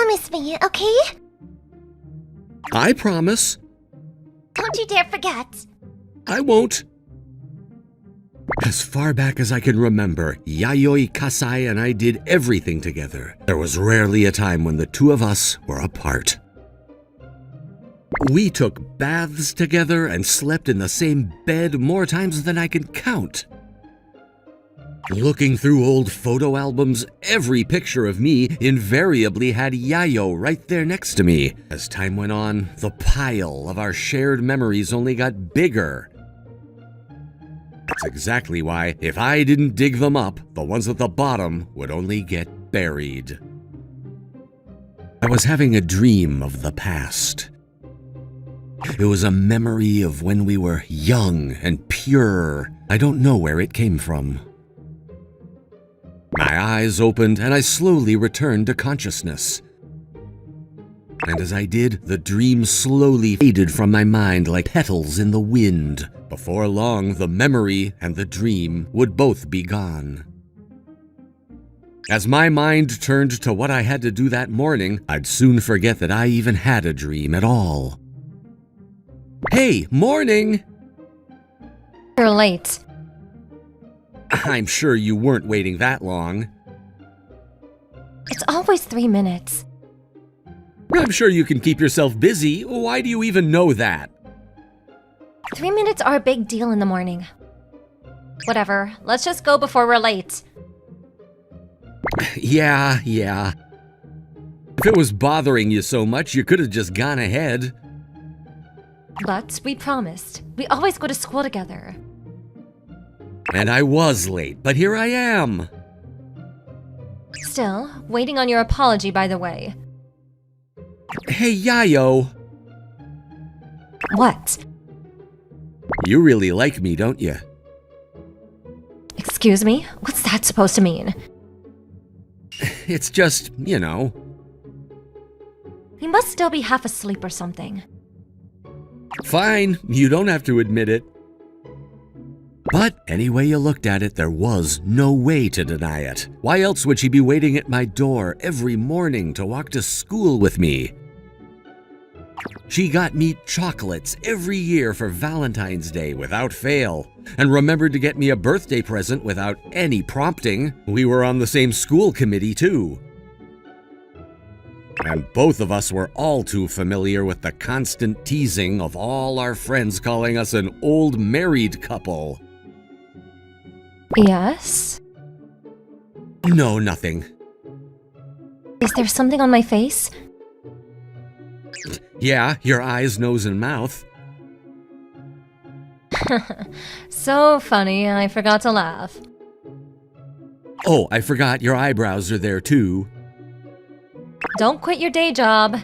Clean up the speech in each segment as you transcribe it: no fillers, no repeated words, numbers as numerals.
Promise me, okay? I promise. Don't you dare forget. I won't. As far back as I can remember, Yayoi Kasai and I did everything together. There was rarely a time when the two of us were apart. We took baths together and slept in the same bed more times than I can count. Looking through old photo albums, every picture of me invariably had Yayo right there next to me. As time went on, the pile of our shared memories only got bigger. That's exactly why, if I didn't dig them up, the ones at the bottom would only get buried. I was having a dream of the past. It was a memory of when we were young and pure. I don't know where it came from. My eyes opened and I slowly returned to consciousness. And as I did, the dream slowly faded from my mind like petals in the wind. Before long, the memory and the dream would both be gone. As my mind turned to what I had to do that morning, I'd soon forget that I even had a dream at all. Hey, morning! You're late. I'm sure you weren't waiting that long. It's always 3 minutes. I'm sure you can keep yourself busy. Why do you even know that? 3 minutes are a big deal in the morning. Whatever, let's just go before we're late. Yeah. If it was bothering you so much, you could have just gone ahead. But we promised. We always go to school together. And I was late, but here I am. Still, waiting on your apology, by the way. Hey, Yayo. What? You really like me, don't you? Excuse me? What's that supposed to mean? It's just, you know. You must still be half asleep or something. Fine, you don't have to admit it. But any way you looked at it, there was no way to deny it. Why else would she be waiting at my door every morning to walk to school with me? She got me chocolates every year for Valentine's Day without fail, and remembered to get me a birthday present without any prompting. We were on the same school committee too. And both of us were all too familiar with the constant teasing of all our friends calling us an old married couple. Yes? No, nothing. Is there something on my face? Yeah, your eyes, nose, and mouth. So funny, I forgot to laugh. Oh, I forgot your eyebrows are there too. Don't quit your day job.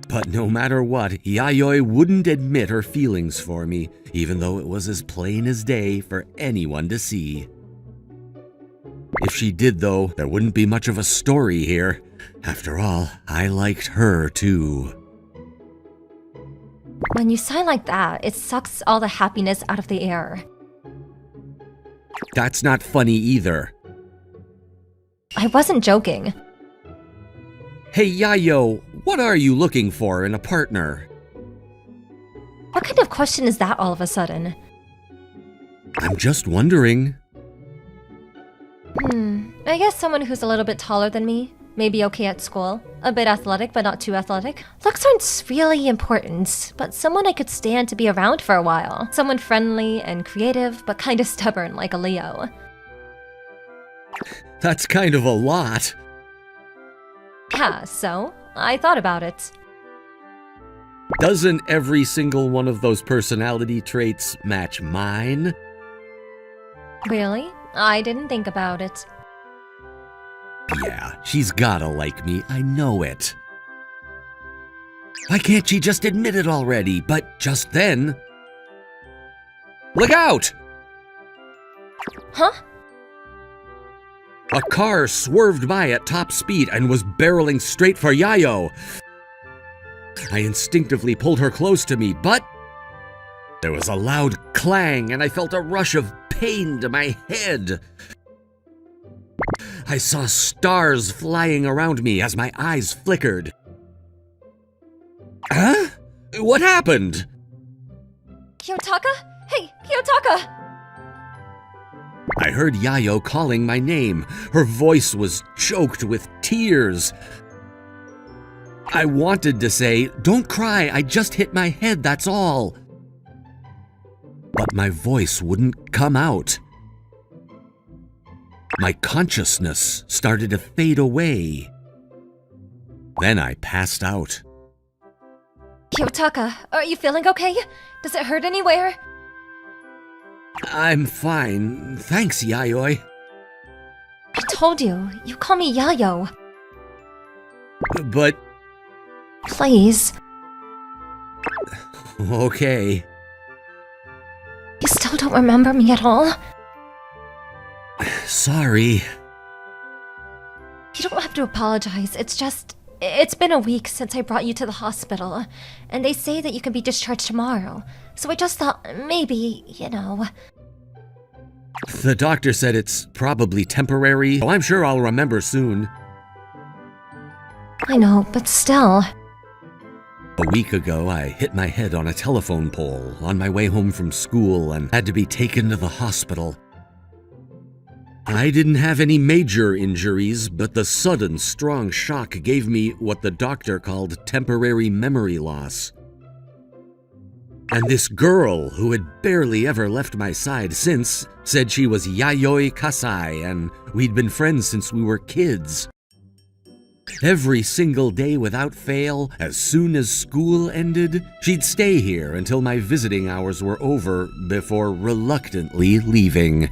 But no matter what, Yayoi wouldn't admit her feelings for me, even though it was as plain as day for anyone to see. If she did, though, there wouldn't be much of a story here. After all, I liked her too. When you sigh like that, it sucks all the happiness out of the air. That's not funny either. I wasn't joking. Hey, Yayo, what are you looking for in a partner? What kind of question is that all of a sudden? I'm just wondering. I guess someone who's a little bit taller than me. Maybe okay at school. A bit athletic, but not too athletic. Looks aren't really important, but someone I could stand to be around for a while. Someone friendly and creative, but kind of stubborn like a Leo. That's kind of a lot. Yeah, so I thought about it. Doesn't every single one of those personality traits match mine? Really? I didn't think about it. Yeah, she's gotta like me, I know it. Why can't she just admit it already? But just then... Look out! Huh? A car swerved by at top speed and was barreling straight for Yayo. I instinctively pulled her close to me, but... there was a loud clang and I felt a rush of pain to my head. I saw stars flying around me as my eyes flickered. Huh? What happened? Kiyotaka? Hey, Kiyotaka! I heard Yayo calling my name. Her voice was choked with tears. I wanted to say, "Don't cry, I just hit my head, that's all." But my voice wouldn't come out. My consciousness started to fade away. Then I passed out. Kiyotaka, are you feeling okay? Does it hurt anywhere? I'm fine, thanks, Yayoi. I told you, you call me Yayo. But... Please. Okay. You still don't remember me at all? Sorry. You don't have to apologize, it's been a week since I brought you to the hospital, and they say that you can be discharged tomorrow, so I just thought maybe, The doctor said it's probably temporary, so I'm sure I'll remember soon. I know, but still. A week ago, I hit my head on a telephone pole on my way home from school and had to be taken to the hospital. I didn't have any major injuries, but the sudden, strong shock gave me what the doctor called temporary memory loss. And this girl, who had barely ever left my side since, said she was Yayoi Kasai and we'd been friends since we were kids. Every single day without fail, as soon as school ended, she'd stay here until my visiting hours were over before reluctantly leaving.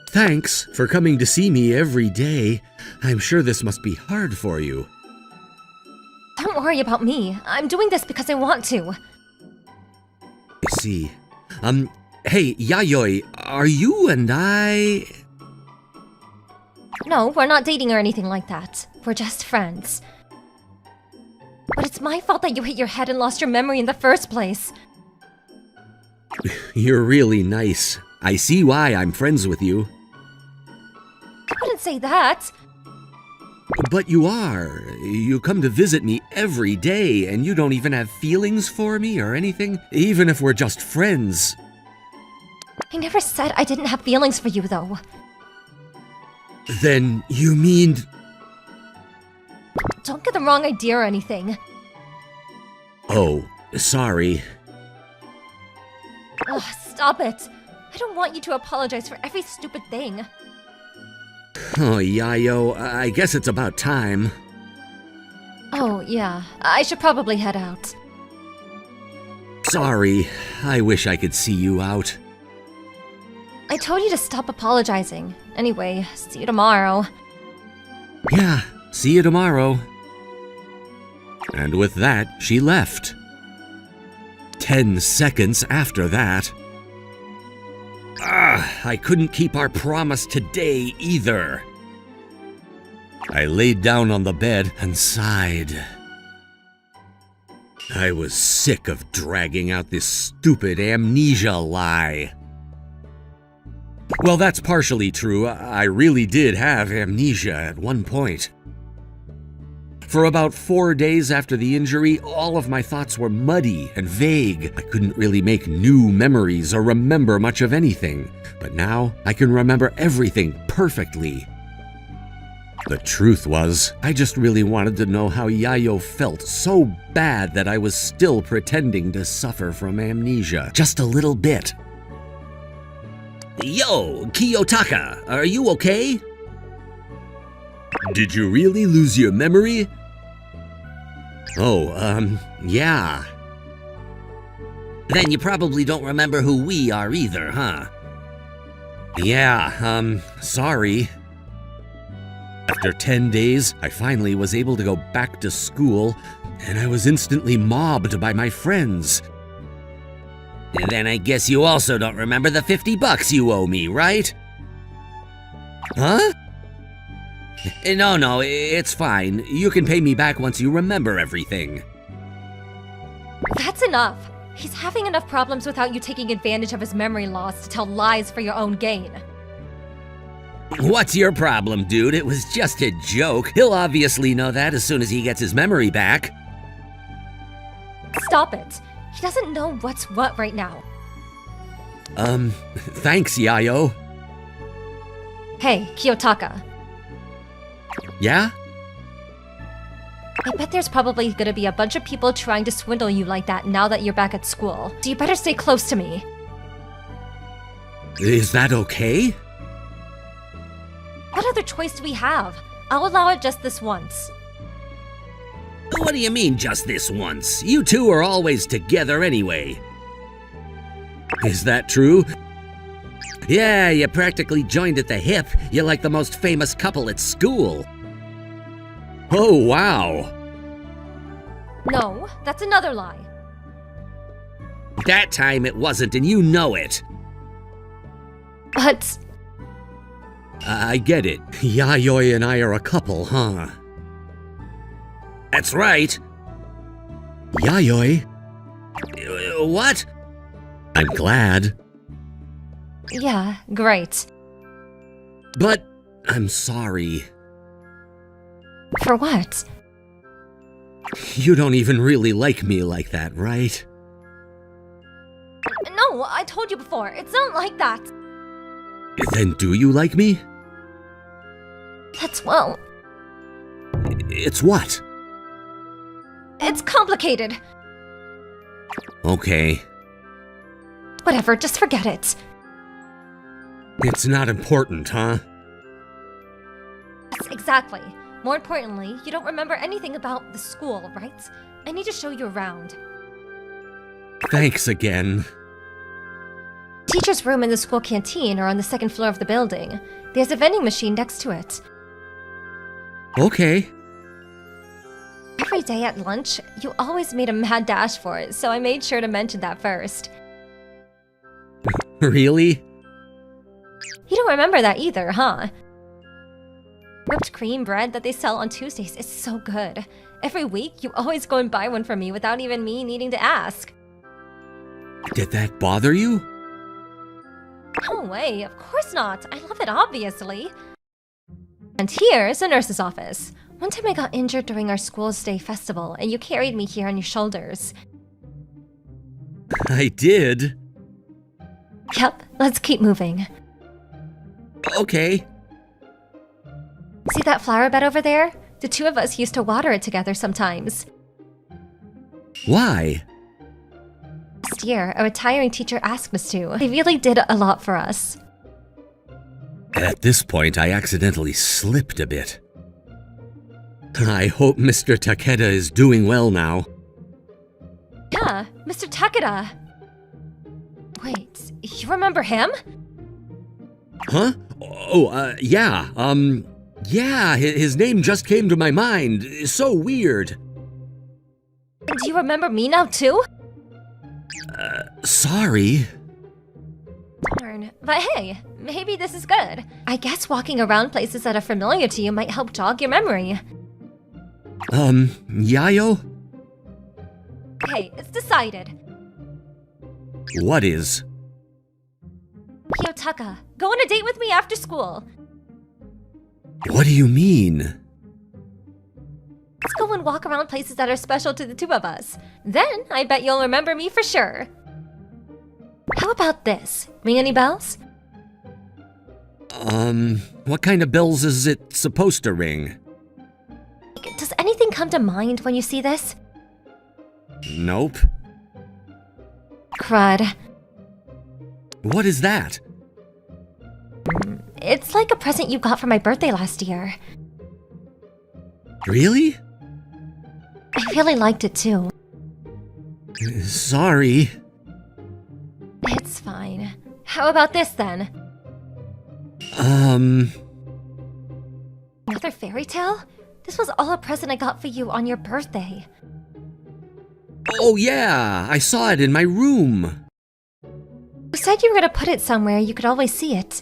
Thanks for coming to see me every day. I'm sure this must be hard for you. Don't worry about me. I'm doing this because I want to. I see. Hey, Yayoi, are you and I... No, we're not dating or anything like that. We're just friends. But it's my fault that you hit your head and lost your memory in the first place. You're really nice. I see why I'm friends with you. I wouldn't say that. But you are. You come to visit me every day, and you don't even have feelings for me or anything, even if we're just friends. I never said I didn't have feelings for you, though. Then you mean... Don't get the wrong idea or anything. Oh, sorry. Ugh, stop it. I don't want you to apologize for every stupid thing. Oh, Yayo, I guess it's about time. Oh, yeah. I should probably head out. Sorry. I wish I could see you out. I told you to stop apologizing. Anyway, see you tomorrow. Yeah, see you tomorrow. And with that, she left. 10 seconds after that... I couldn't keep our promise today either. I laid down on the bed and sighed. I was sick of dragging out this stupid amnesia lie. Well, that's partially true. I really did have amnesia at one point. For about 4 days after the injury, all of my thoughts were muddy and vague. I couldn't really make new memories or remember much of anything. But now, I can remember everything perfectly. The truth was, I just really wanted to know how Yayo felt so bad that I was still pretending to suffer from amnesia. Just a little bit. Yo, Kiyotaka, are you okay? Did you really lose your memory? Oh, yeah. Then you probably don't remember who we are either, huh? Yeah, sorry. After 10 days, I finally was able to go back to school, and I was instantly mobbed by my friends. Then I guess you also don't remember the $50 you owe me, right? Huh? No, it's fine. You can pay me back once you remember everything. That's enough. He's having enough problems without you taking advantage of his memory loss to tell lies for your own gain. What's your problem, dude? It was just a joke. He'll obviously know that as soon as he gets his memory back. Stop it. He doesn't know what's what right now. Thanks, Yayo. Hey, Kiyotaka. Yeah? I bet there's probably gonna be a bunch of people trying to swindle you like that now that you're back at school. So you better stay close to me. Is that okay? What other choice do we have? I'll allow it just this once. What do you mean, just this once? You two are always together anyway. Is that true? Yeah, you practically joined at the hip. You're like the most famous couple at school. Oh, wow. No, that's another lie. That time it wasn't, and you know it. But I get it. Yayoi and I are a couple, huh? That's right. Yayoi? What? I'm glad. yeah, great. But I'm sorry. For what? You don't even really like me like that, right? No, I told you before. It's not like that. Then do you like me? Well, It's what? it's complicated. Okay. Whatever, just forget it. It's not important, huh? Yes, exactly. More importantly, you don't remember anything about the school, right? I need to show you around. Thanks again. Teacher's room and the school canteen are on the second floor of the building. There's a vending machine next to it. Okay. Every day at lunch, you always made a mad dash for it, so I made sure to mention that first. Really? You don't remember that either, huh? Whipped cream bread that they sell on Tuesdays is so good. Every week, you always go and buy one for me without even me needing to ask. Did that bother you? No way, of course not. I love it, obviously. And here's the nurse's office. One time I got injured during our school's day festival, and you carried me here on your shoulders. I did. Yep, let's keep moving. Okay. See that flower bed over there? The two of us used to water it together sometimes. Why? Last year, a retiring teacher asked us to. They really did a lot for us. At this point, I accidentally slipped a bit. I hope Mr. Takeda is doing well now. Yeah, Mr. Takeda. Wait, you remember him? Huh? Oh, yeah, yeah, his name just came to my mind. So weird. Do you remember me now too? Sorry. Darn. But hey, maybe this is good. I guess walking around places that are familiar to you might help jog your memory. Yayo? Okay, it's decided. What is? Kiyotaka, go on a date with me after school. What do you mean? Let's go and walk around places that are special to the two of us. Then I bet you'll remember me for sure. How about this? Ring any bells? What kind of bells is it supposed to ring? Does anything come to mind when you see this? Nope. Crud. What is that? It's like a present you got for my birthday last year. Really? I really liked it too. Sorry. It's fine. How about this then? Another fairy tale? This was all a present I got for you on your birthday. Oh yeah, I saw it in my room. You said you were gonna put it somewhere you could always see it.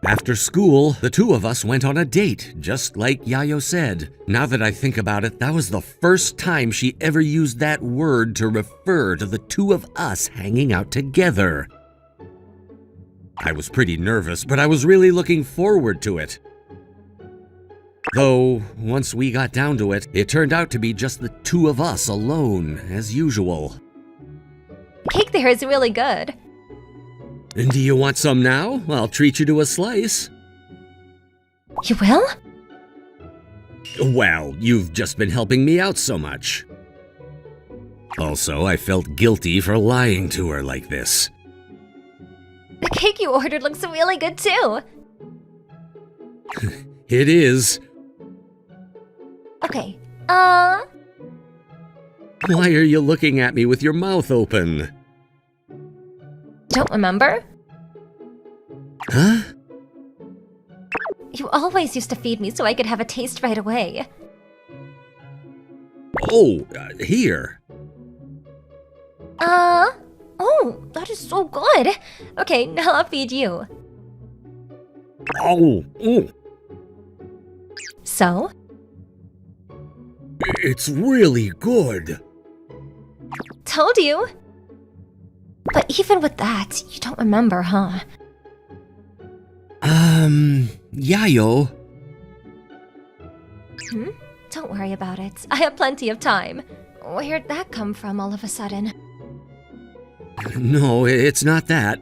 After school, the two of us went on a date, just like Yayo said. Now that I think about it, that was the first time she ever used that word to refer to the two of us hanging out together. I was pretty nervous, but I was really looking forward to it. Though, once we got down to it, it turned out to be just the two of us alone, as usual. The cake there is really good. And do you want some now? I'll treat you to a slice. You will? Well, you've just been helping me out so much. Also, I felt guilty for lying to her like this. The cake you ordered looks really good too. It is. Okay, Why are you looking at me with your mouth open? don't remember? Huh? You always used to feed me so I could have a taste right away. Oh, here. Oh, that is so good. Okay, now I'll feed you. Oh, So? it's really good. Told you. But even with that, you don't remember, huh? Yayo. Don't worry about it. I have plenty of time. Where'd that come from all of a sudden? No, it's not that.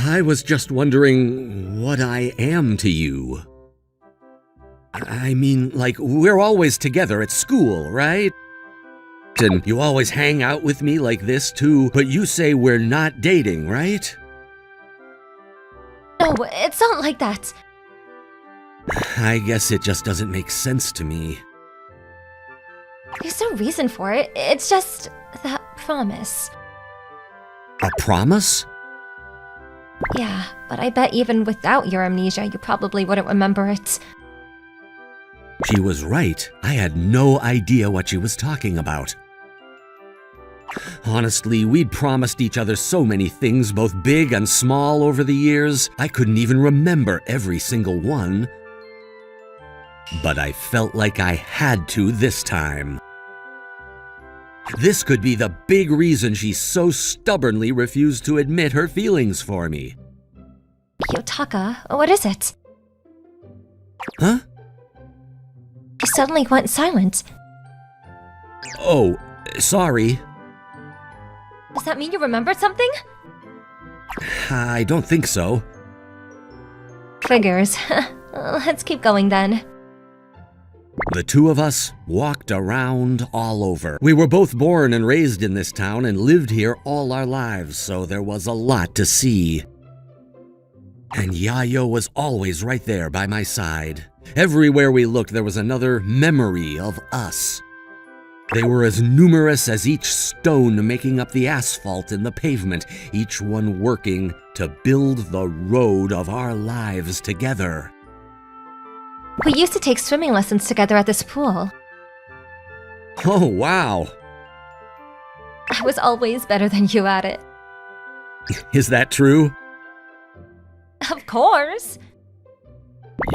I was just wondering what I am to you. I mean, like, we're always together at school, right? And you always hang out with me like this, too, but you say we're not dating, right? No, it's not like that. I guess it just doesn't make sense to me. There's no reason for it. It's just that promise. A promise? Yeah, but I bet even without your amnesia, you probably wouldn't remember it. She was right. I had no idea what she was talking about. Honestly, we'd promised each other so many things, both big and small, over the years. I couldn't even remember every single one. But I felt like I had to this time. This could be the big reason she so stubbornly refused to admit her feelings for me. Yotaka, what is it? Huh? You suddenly went silent. Oh, sorry. Does that mean you remembered something? I don't think so. Figures. Let's keep going then. The two of us walked around all over. We were both born and raised in this town and lived here all our lives, so there was a lot to see. And Yayo was always right there by my side. Everywhere we looked, there was another memory of us. They were as numerous as each stone making up the asphalt in the pavement, each one working to build the road of our lives together. We used to take swimming lessons together at this pool. Oh, wow. I was always better than you at it. Is that true? Of course.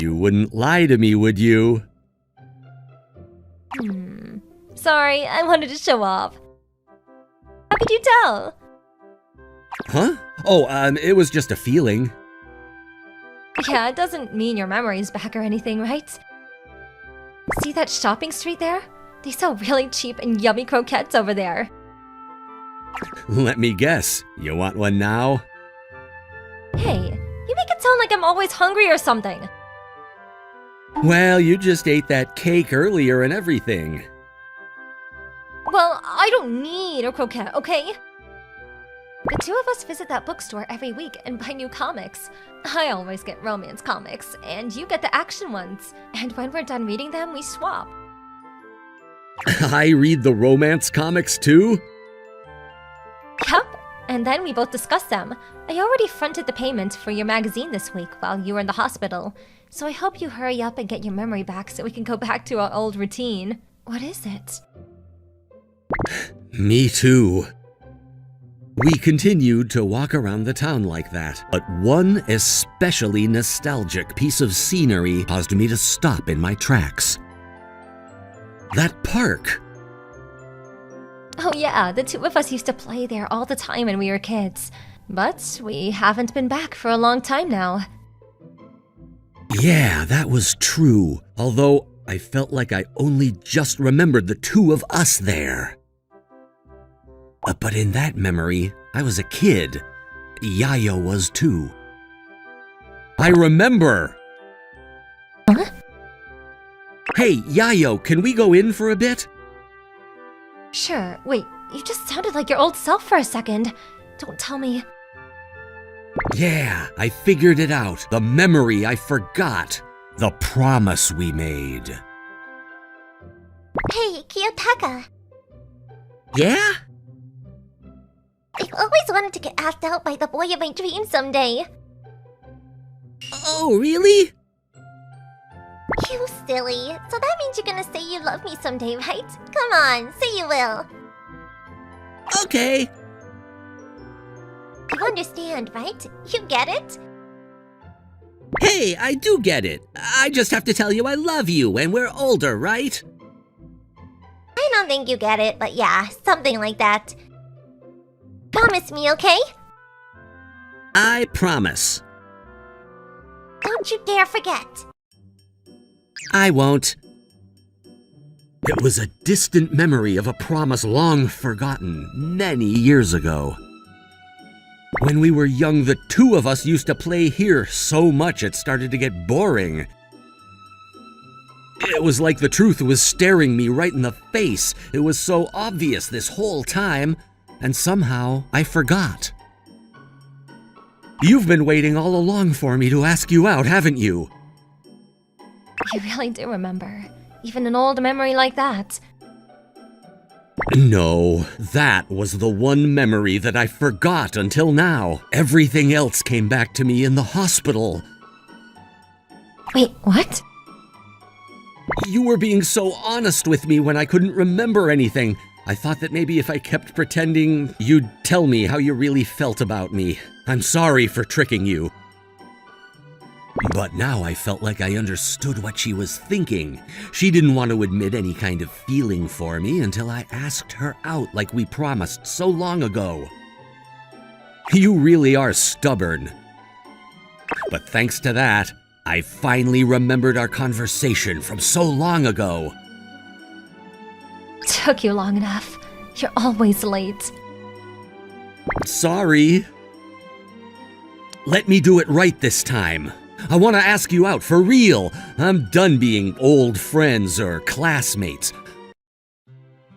You wouldn't lie to me, would you? Sorry, I wanted to show off. How could you tell? Huh? Oh, it was just a feeling. Yeah, it doesn't mean your memory's back or anything, right? See that shopping street there? They sell really cheap and yummy croquettes over there. Let me guess. You want one now? Hey, you make it sound like I'm always hungry or something. Well, you just ate that cake earlier and everything. Well, I don't need a croquette, okay? The two of us visit that bookstore every week and buy new comics. I always get romance comics, and you get the action ones. And when we're done reading them, we swap. I read the romance comics too? Yep, and then we both discuss them. I already fronted the payment for your magazine this week while you were in the hospital, so I hope you hurry up and get your memory back so we can go back to our old routine. What is it? Me too. We continued to walk around the town like that, but one especially nostalgic piece of scenery caused me to stop in my tracks. That park! Oh yeah, the two of us used to play there all the time when we were kids. But we haven't been back for a long time now. Yeah, that was true. Although I felt like I only just remembered the two of us there. But in that memory, I was a kid. Yayo was too. I remember! Huh? Hey, Yayo, can we go in for a bit? Sure, wait, you just sounded like your old self for a second. Don't tell me. Yeah, I figured it out. The memory I forgot. The promise we made. Hey, Kiyotaka. Yeah? I've always wanted to get asked out by the boy of my dreams someday. Oh, really? You silly. So that means you're gonna say you love me someday, right? Come on, say you will. Okay. You understand, right? You get it? Hey, I do get it. I just have to tell you I love you and we're older, right? I don't think you get it, but yeah, something like that. Promise me, okay? I promise. Don't you dare forget. I won't. It was a distant memory of a promise long forgotten many years ago. When we were young, the two of us used to play here so much it started to get boring. It was like the truth was staring me right in the face. It was so obvious this whole time, and somehow I forgot. You've been waiting all along for me to ask you out, haven't you? You really do remember. Even an old memory like that. No, that was the one memory that I forgot until now. Everything else came back to me in the hospital. Wait, what? You were being so honest with me when I couldn't remember anything. I thought that maybe if I kept pretending, you'd tell me how you really felt about me. I'm sorry for tricking you. But now I felt like I understood what she was thinking. She didn't want to admit any kind of feeling for me until I asked her out like we promised so long ago. You really are stubborn. But thanks to that, I finally remembered our conversation from so long ago. Took you long enough. You're always late. Sorry. Let me do it right this time. I want to ask you out for real. I'm done being old friends or classmates.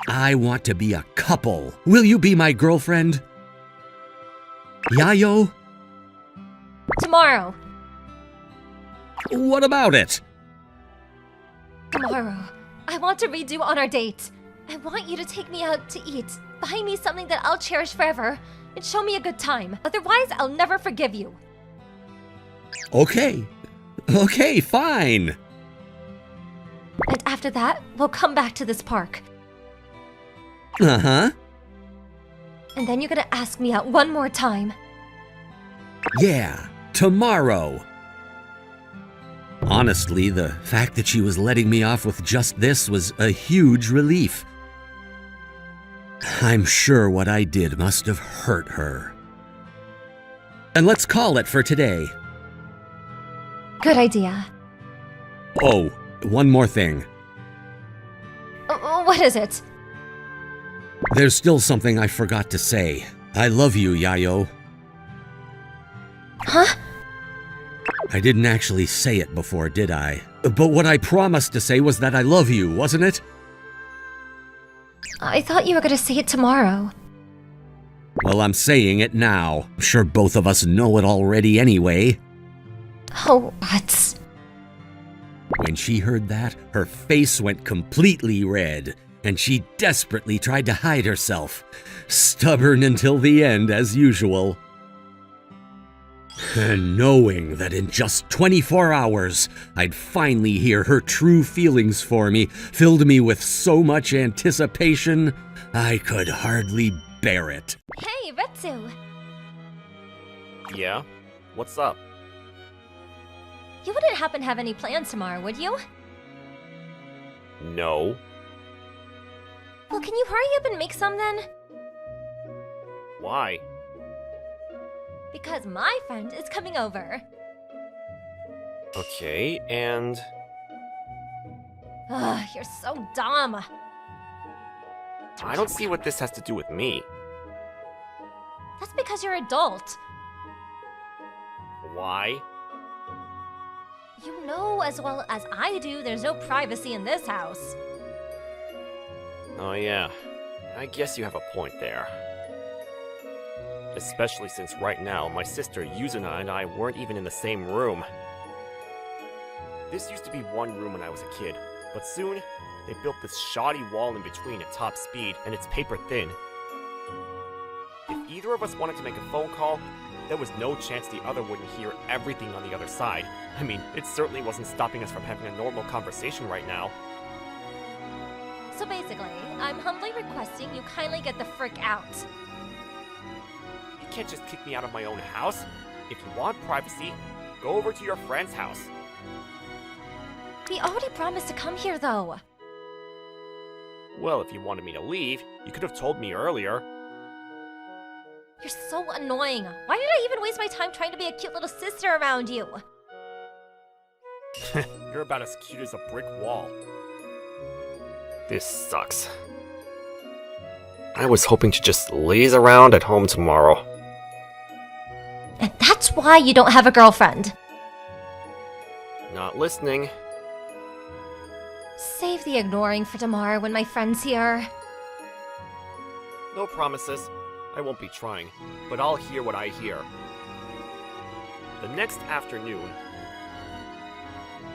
I want to be a couple. Will you be my girlfriend? Yayo? Tomorrow. What about it? Tomorrow. I want to redo on our date. I want you to take me out to eat. Buy me something that I'll cherish forever. And show me a good time. Otherwise, I'll never forgive you. Okay. Okay, fine. And after that, we'll come back to this park. Uh-huh. And then you're gonna ask me out one more time. Yeah, tomorrow. Honestly, the fact that she was letting me off with just this was a huge relief. I'm sure what I did must have hurt her. And let's call it for today. Good idea. Oh, one more thing. What is it? There's still something I forgot to say. I love you, Yayo. Huh? I didn't actually say it before, did I? But what I promised to say was that I love you, wasn't it? I thought you were gonna say it tomorrow. Well, I'm saying it now. I'm sure both of us know it already anyway. Oh, what? When she heard that, her face went completely red, and she desperately tried to hide herself. Stubborn until the end, as usual. And knowing that in just 24 hours, I'd finally hear her true feelings for me filled me with so much anticipation, I could hardly bear it. Hey, Retsu! Yeah? What's up? You wouldn't happen to have any plans tomorrow, would you? No. Well, can you hurry up and make some then? Why? Because my friend is coming over. Okay, and... Ugh, you're so dumb. I don't see what this has to do with me. That's because you're adult. Why? You know as well as I do there's no privacy in this house. Oh yeah, I guess you have a point there. Especially since right now, my sister Yuzuna and I weren't even in the same room. This used to be one room when I was a kid, but soon, they built this shoddy wall in between at top speed, and it's paper thin. If either of us wanted to make a phone call, there was no chance the other wouldn't hear everything on the other side. I mean, it certainly wasn't stopping us from having a normal conversation right now. So basically, I'm humbly requesting you kindly get the frick out. You can't just kick me out of my own house. If you want privacy, go over to your friend's house. We already promised to come here though. Well, if you wanted me to leave, you could have told me earlier. You're so annoying. Why did I even waste my time trying to be a cute little sister around you? You're about as cute as a brick wall. This sucks. I was hoping to just laze around at home tomorrow. And that's why you don't have a girlfriend. Not listening. Save the ignoring for tomorrow when my friend's here. No promises. I won't be trying, but I'll hear what I hear. The next afternoon,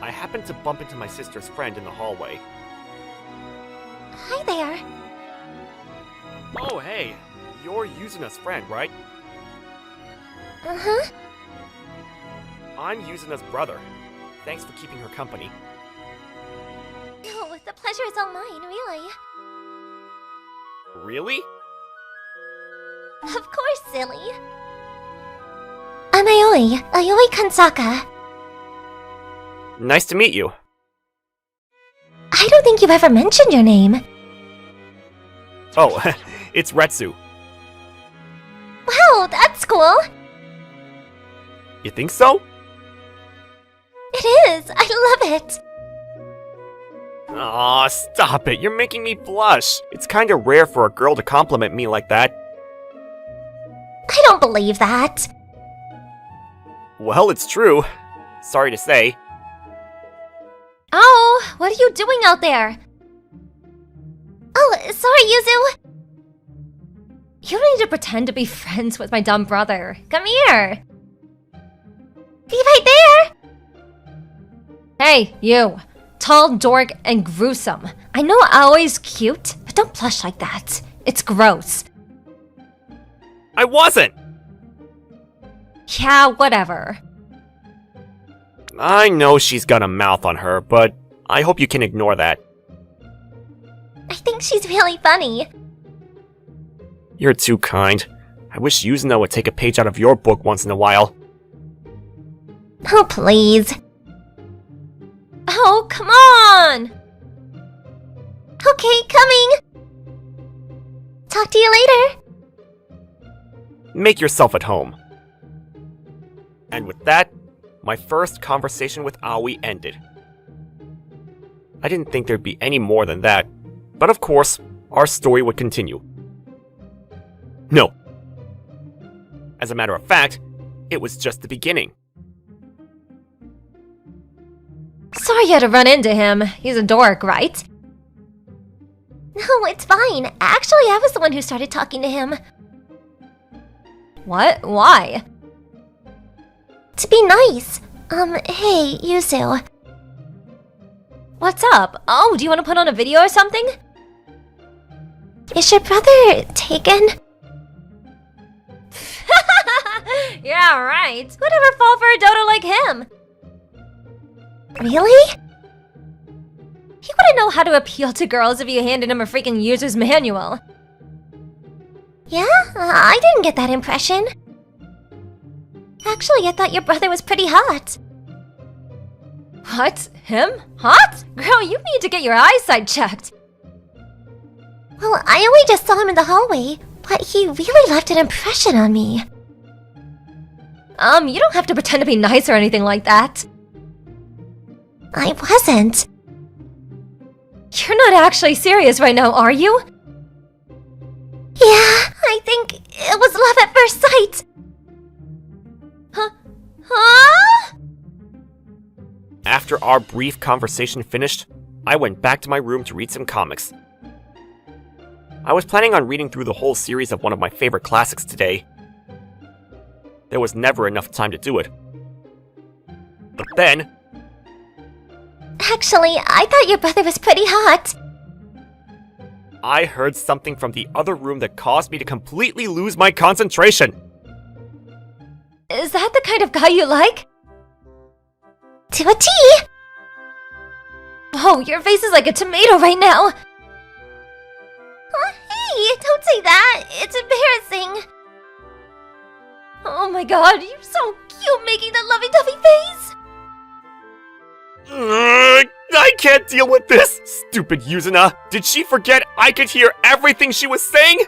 I happened to bump into my sister's friend in the hallway. Hi there. Oh, hey! You're Yuzuna's friend, right? Uh-huh. I'm Yuzuna's brother. Thanks for keeping her company. No, the pleasure is all mine, really. Really? Of course, silly. I'm Ayoi Kansaka. Nice to meet you. I don't think you've ever mentioned your name. Oh, it's Retsu. Wow, that's cool. You think so? It is. I love it. Aw, stop it. You're making me blush. It's kinda rare for a girl to compliment me like that. I don't believe that. Well, it's true. Sorry to say. Oh, what are you doing out there? Oh, sorry, Yuzu. You don't need to pretend to be friends with my dumb brother. Come here. Be right there. Hey, you. Tall, dork, and gruesome. I know Aoi's cute, but don't blush like that. It's gross. I wasn't! Yeah, whatever. I know she's got a mouth on her, but I hope you can ignore that. I think she's really funny. You're too kind. I wish Yuzuna would take a page out of your book once in a while. Oh, please. Oh, come on! Okay, coming. Talk to you later. Make yourself at home. And with that, my first conversation with Aoi ended. I didn't think there'd be any more than that, but of course, our story would continue. No. As a matter of fact, it was just the beginning. Sorry you had to run into him. He's a dork, right? No, it's fine. Actually, I was the one who started talking to him. What? Why? To be nice. Hey, Yuzu. What's up? Oh, do you want to put on a video or something? Is your brother taken? Yeah, right. Who'd ever fall for a dodo like him? Really? He wouldn't know how to appeal to girls if you handed him a freaking user's manual. Yeah? I didn't get that impression. Actually, I thought your brother was pretty hot. What? Him? Hot? Girl, you need to get your eyesight checked. Well, I only just saw him in the hallway, but he really left an impression on me. You don't have to pretend to be nice or anything like that. I wasn't. You're not actually serious right now, are you? Yeah, I think it was love at first sight. Huh? After our brief conversation finished, I went back to my room to read some comics. I was planning on reading through the whole series of one of my favorite classics today. There was never enough time to do it. But then, Actually, I thought your brother was pretty hot. I heard something from the other room that caused me to completely lose my concentration. Is that the kind of guy you like? To a T! Oh, your face is like a tomato right now. Hey, don't say that. It's embarrassing. Oh my god, you're so cute making that lovey-dovey face. I can't deal with this! Stupid Yuzuna! Did she forget I could hear everything she was saying?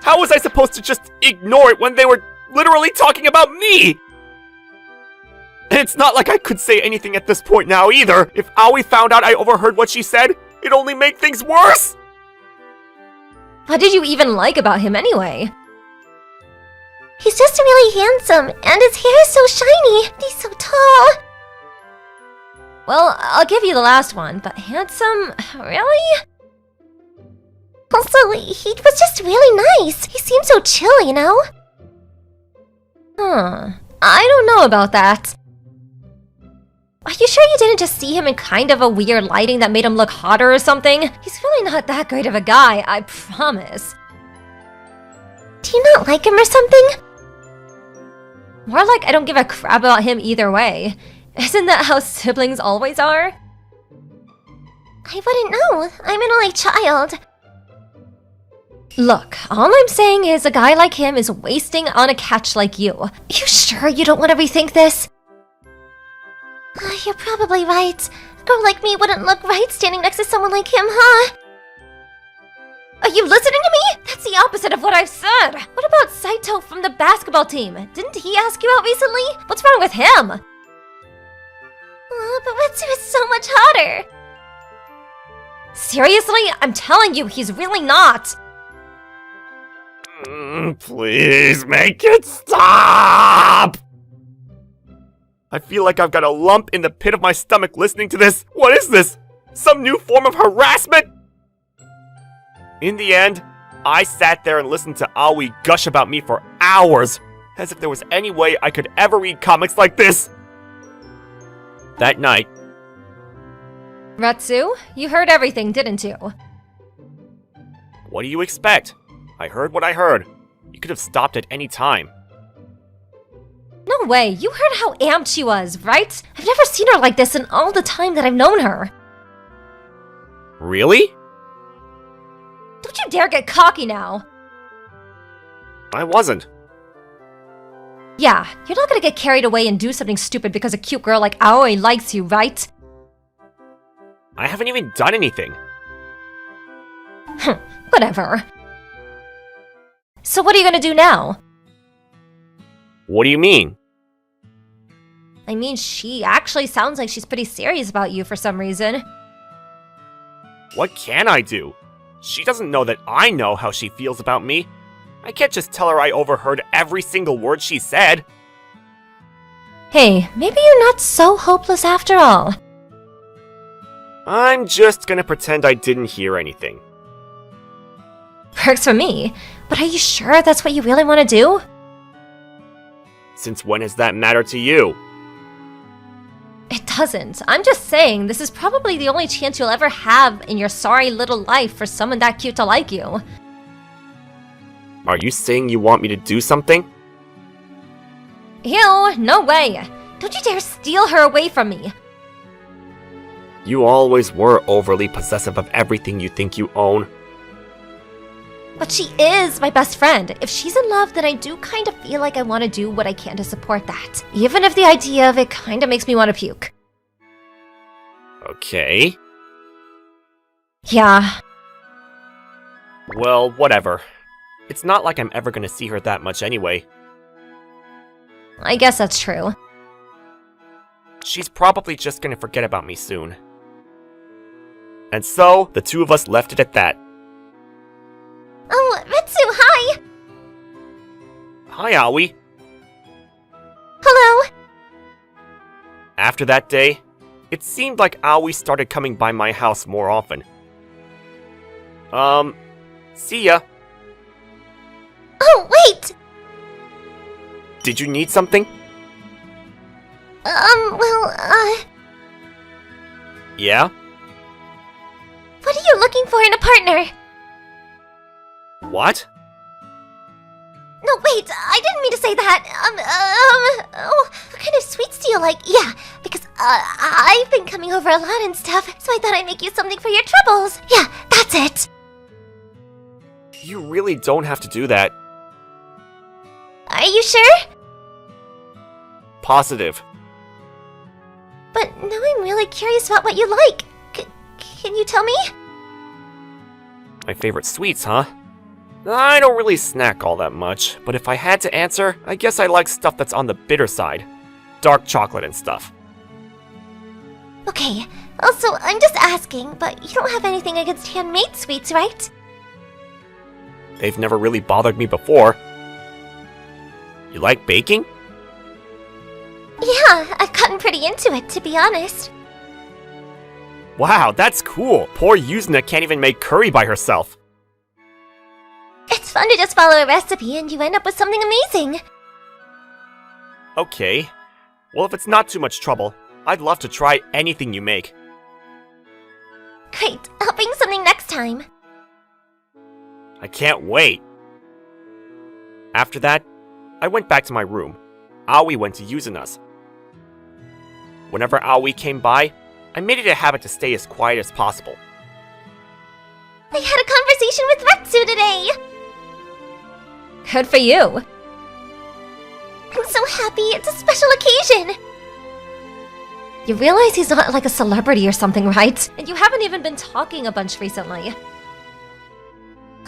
How was I supposed to just ignore it when they were literally talking about me? And it's not like I could say anything at this point now either. If Aoi found out I overheard what she said, it'd only make things worse! What did you even like about him anyway? He's just really handsome, and his hair is so shiny. He's so tall. Well, I'll give you the last one, but handsome? Really? Also, he was just really nice. He seemed so chill, you know? Huh. I don't know about that. Are you sure you didn't just see him in kind of a weird lighting that made him look hotter or something? He's really not that great of a guy, I promise. Do you not like him or something? More like I don't give a crap about him either way. Isn't that how siblings always are? I wouldn't know. I'm an only child. Look, all I'm saying is a guy like him is wasting on a catch like you. You sure you don't want to rethink this? You're probably right. A girl like me wouldn't look right standing next to someone like him, huh? Are you listening to me? That's the opposite of what I've said. What about Saito from the basketball team? Didn't he ask you out recently? What's wrong with him? But Retsu is so much hotter. Seriously? I'm telling you, he's really not. Please make it stop! I feel like I've got a lump in the pit of my stomach listening to this. What is this? Some new form of harassment? In the end, I sat there and listened to Aoi gush about me for hours, as if there was any way I could ever read comics like this. That night, Retsu, you heard everything, didn't you? what do you expect? I heard what I heard. You could have stopped at any time. No way, you heard how amped she was, right? I've never seen her like this in all the time that I've known her. Really? Don't you dare get cocky now. I wasn't. Yeah, you're not gonna get carried away and do something stupid because a cute girl like Aoi likes you, right? I haven't even done anything. Whatever. So what are you gonna do now? What do you mean? I mean, she actually sounds like she's pretty serious about you for some reason. What can I do? She doesn't know that I know how she feels about me. I can't just tell her I overheard every single word she said. Hey, maybe you're not so hopeless after all. I'm just gonna pretend I didn't hear anything. Works for me, but are you sure that's what you really want to do? Since when has that mattered to you? It doesn't. I'm just saying, this is probably the only chance you'll ever have in your sorry little life for someone that cute to like you. Are you saying you want me to do something? Ew, no way. Don't you dare steal her away from me. You always were overly possessive of everything you think you own. But she is my best friend. If she's in love, then I do kind of feel like I want to do what I can to support that. Even if the idea of it kind of makes me want to puke. Okay. Yeah. Well, whatever. It's not like I'm ever gonna see her that much anyway. I guess that's true. She's probably just gonna forget about me soon. And so, the two of us left it at that. Oh, Retsu, hi! Hi, Aoi. Hello? After that day, it seemed like Aoi started coming by my house more often. See ya. Oh, wait! Did you need something? Yeah? What are you looking for in a partner? What? No, wait, I didn't mean to say that. Oh, what kind of sweets do you like? Yeah, because, I've been coming over a lot and stuff, so I thought I'd make you something for your troubles. Yeah, that's it. You really don't have to do that. Are you sure? Positive. But now I'm really curious about what you like. Can you tell me? My favorite sweets, huh? I don't really snack all that much, but if I had to answer, I guess I like stuff that's on the bitter side. Dark chocolate and stuff. Okay, also, I'm just asking, but you don't have anything against handmade sweets, right? They've never really bothered me before. You like baking? Yeah, I've gotten pretty into it, to be honest. Wow, that's cool! Poor Yuzuna can't even make curry by herself. It's fun to just follow a recipe and you end up with something amazing. Okay. Well, if it's not too much trouble, I'd love to try anything you make. Great, I'll bring something next time. I can't wait! After that, I went back to my room. Aoi went to Yuzuna's. Whenever Aoi came by, I made it a habit to stay as quiet as possible. I had a conversation with Retsu today! Good for you. I'm so happy, it's a special occasion! You realize he's not like a celebrity or something, right? And you haven't even been talking a bunch recently.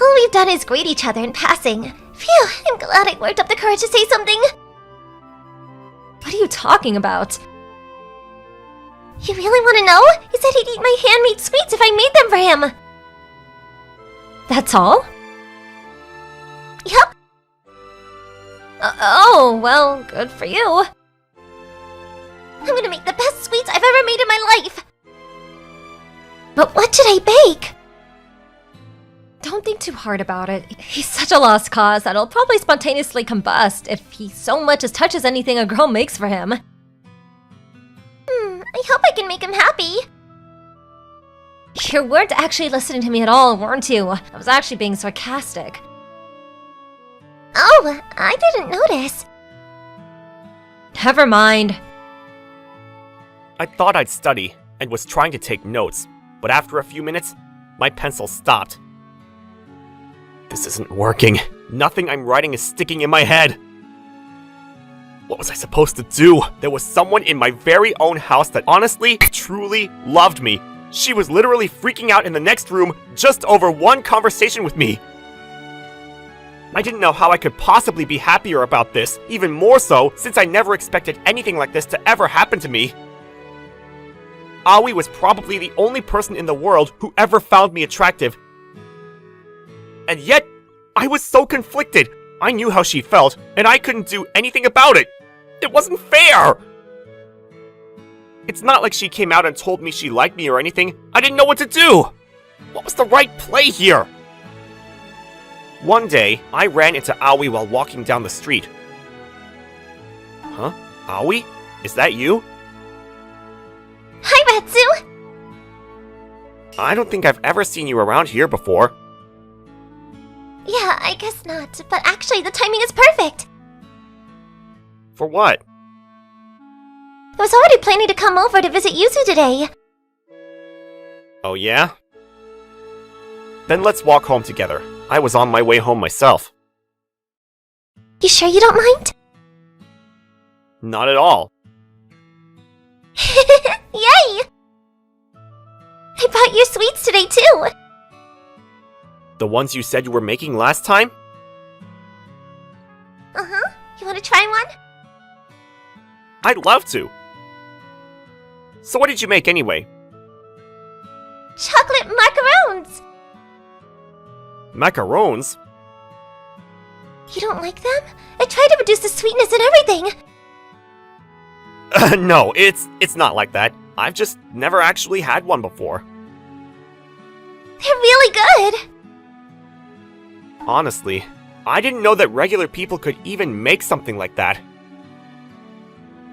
All we've done is greet each other in passing. Phew, I'm glad I worked up the courage to say something. What are you talking about? You really want to know? He said he'd eat my handmade sweets if I made them for him. That's all? Yup. Oh, well, good for you. I'm gonna make the best sweets I've ever made in my life. But what should I bake? Don't think too hard about it. He's such a lost cause that he'll probably spontaneously combust if he so much as touches anything a girl makes for him. I hope I can make him happy. You weren't actually listening to me at all, weren't you? I was actually being sarcastic. Oh, I didn't notice. Never mind. I thought I'd study and was trying to take notes, but after a few minutes, my pencil stopped. This isn't working. Nothing I'm writing is sticking in my head. What was I supposed to do? There was someone in my very own house that honestly, truly loved me. She was literally freaking out in the next room just over one conversation with me. I didn't know how I could possibly be happier about this, even more so since I never expected anything like this to ever happen to me. Aoi was probably the only person in the world who ever found me attractive. And yet, I was so conflicted. I knew how she felt, and I couldn't do anything about it. It wasn't fair! It's not like she came out and told me she liked me or anything. I didn't know what to do! What was the right play here? One day, I ran into Aoi while walking down the street. Huh? Aoi? Is that you? Hi, Retsu! I don't think I've ever seen you around here before. Yeah, I guess not, but actually the timing is perfect. For what? I was already planning to come over to visit Yuzu today. Oh yeah? Then let's walk home together. I was on my way home myself. You sure you don't mind? Not at all. Yay! I brought you sweets today too! The ones you said you were making last time? Uh-huh. You want to try one? I'd love to. So what did you make anyway? Chocolate macaroons! Macarons? You don't like them? I tried to reduce the sweetness and everything! No, it's not like that. I've just never actually had one before. They're really good! Honestly, I didn't know that regular people could even make something like that.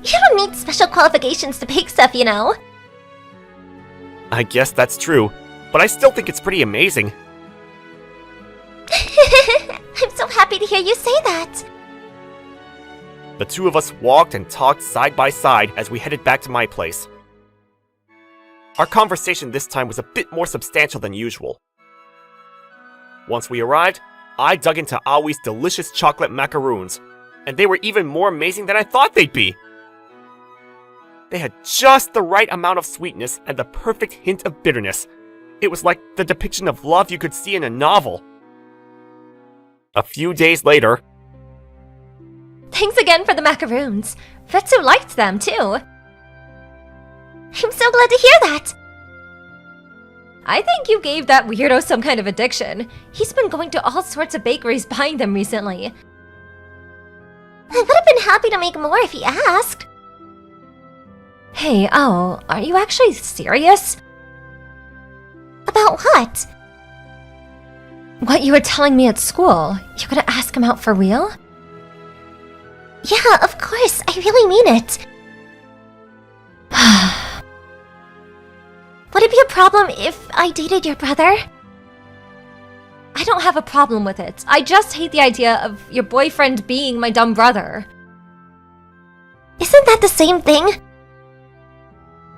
You don't need special qualifications to bake stuff, you know? I guess that's true, but I still think it's pretty amazing. I'm so happy to hear you say that! The two of us walked and talked side by side as we headed back to my place. Our conversation this time was a bit more substantial than usual. Once we arrived, I dug into Aoi's delicious chocolate macaroons, and they were even more amazing than I thought they'd be. They had just the right amount of sweetness and the perfect hint of bitterness. It was like the depiction of love you could see in a novel. A few days later... Thanks again for the macaroons. Retsu liked them too. I'm so glad to hear that! I think you gave that weirdo some kind of addiction. He's been going to all sorts of bakeries buying them recently. I would have been happy to make more if he asked. Hey, Ao, are you actually serious? About what? What you were telling me at school, you're gonna ask him out for real? Yeah, of course, I really mean it. Would it be a problem if I dated your brother? I don't have a problem with it. I just hate the idea of your boyfriend being my dumb brother. Isn't that the same thing?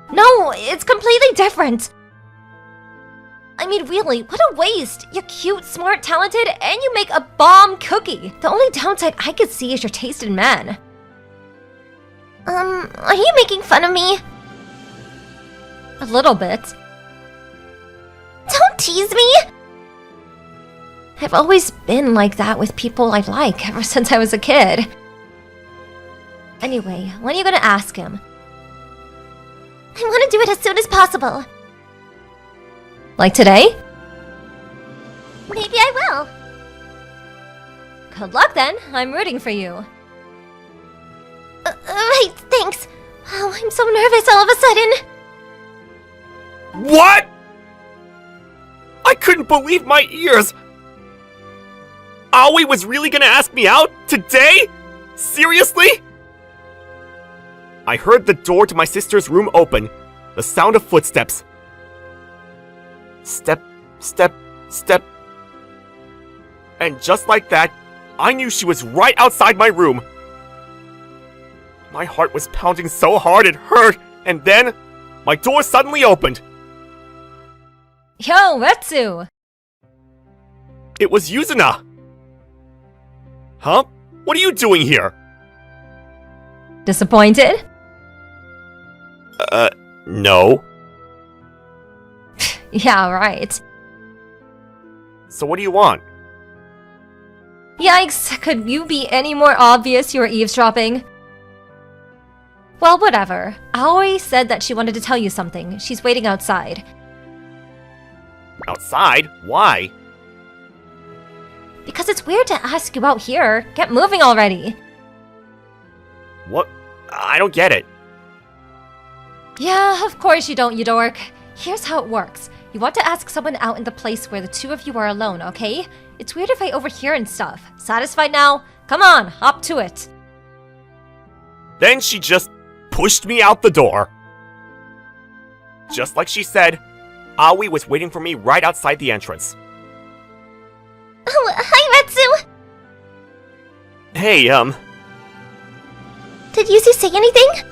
No, it's completely different. I mean, really, what a waste. You're cute, smart, talented, and you make a bomb cookie. The only downside I could see is your taste in men. Are you making fun of me? A little bit. Don't tease me! I've always been like that with people I like ever since I was a kid. Anyway, when are you gonna ask him? I want to do it as soon as possible. Like today? Maybe I will. Good luck then. I'm rooting for you. Right, thanks. Oh, I'm so nervous all of a sudden. What?! I couldn't believe my ears! Aoi was really gonna ask me out? Today? Seriously? I heard the door to my sister's room open, the sound of footsteps. Step, step, step. And just like that, I knew she was right outside my room. My heart was pounding so hard it hurt, and then my door suddenly opened. Yo, Retsu! It was Yuzuna! Huh? What are you doing here? Disappointed? No. Yeah, right. So what do you want? Yikes, could you be any more obvious you were eavesdropping? Well, whatever. Aoi said that she wanted to tell you something. She's waiting outside. Outside? Why? Because it's weird to ask you out here. Get moving already. What? I don't get it. Yeah, of course you don't, you dork. Here's how it works. You want to ask someone out in the place where the two of you are alone, okay? It's weird if I overhear and stuff. Satisfied now? Come on, hop to it. Then she just pushed me out the door. Just like she said, Aoi was waiting for me right outside the entrance. Oh, hi, Retsu! Hey, Did Yuzu say anything?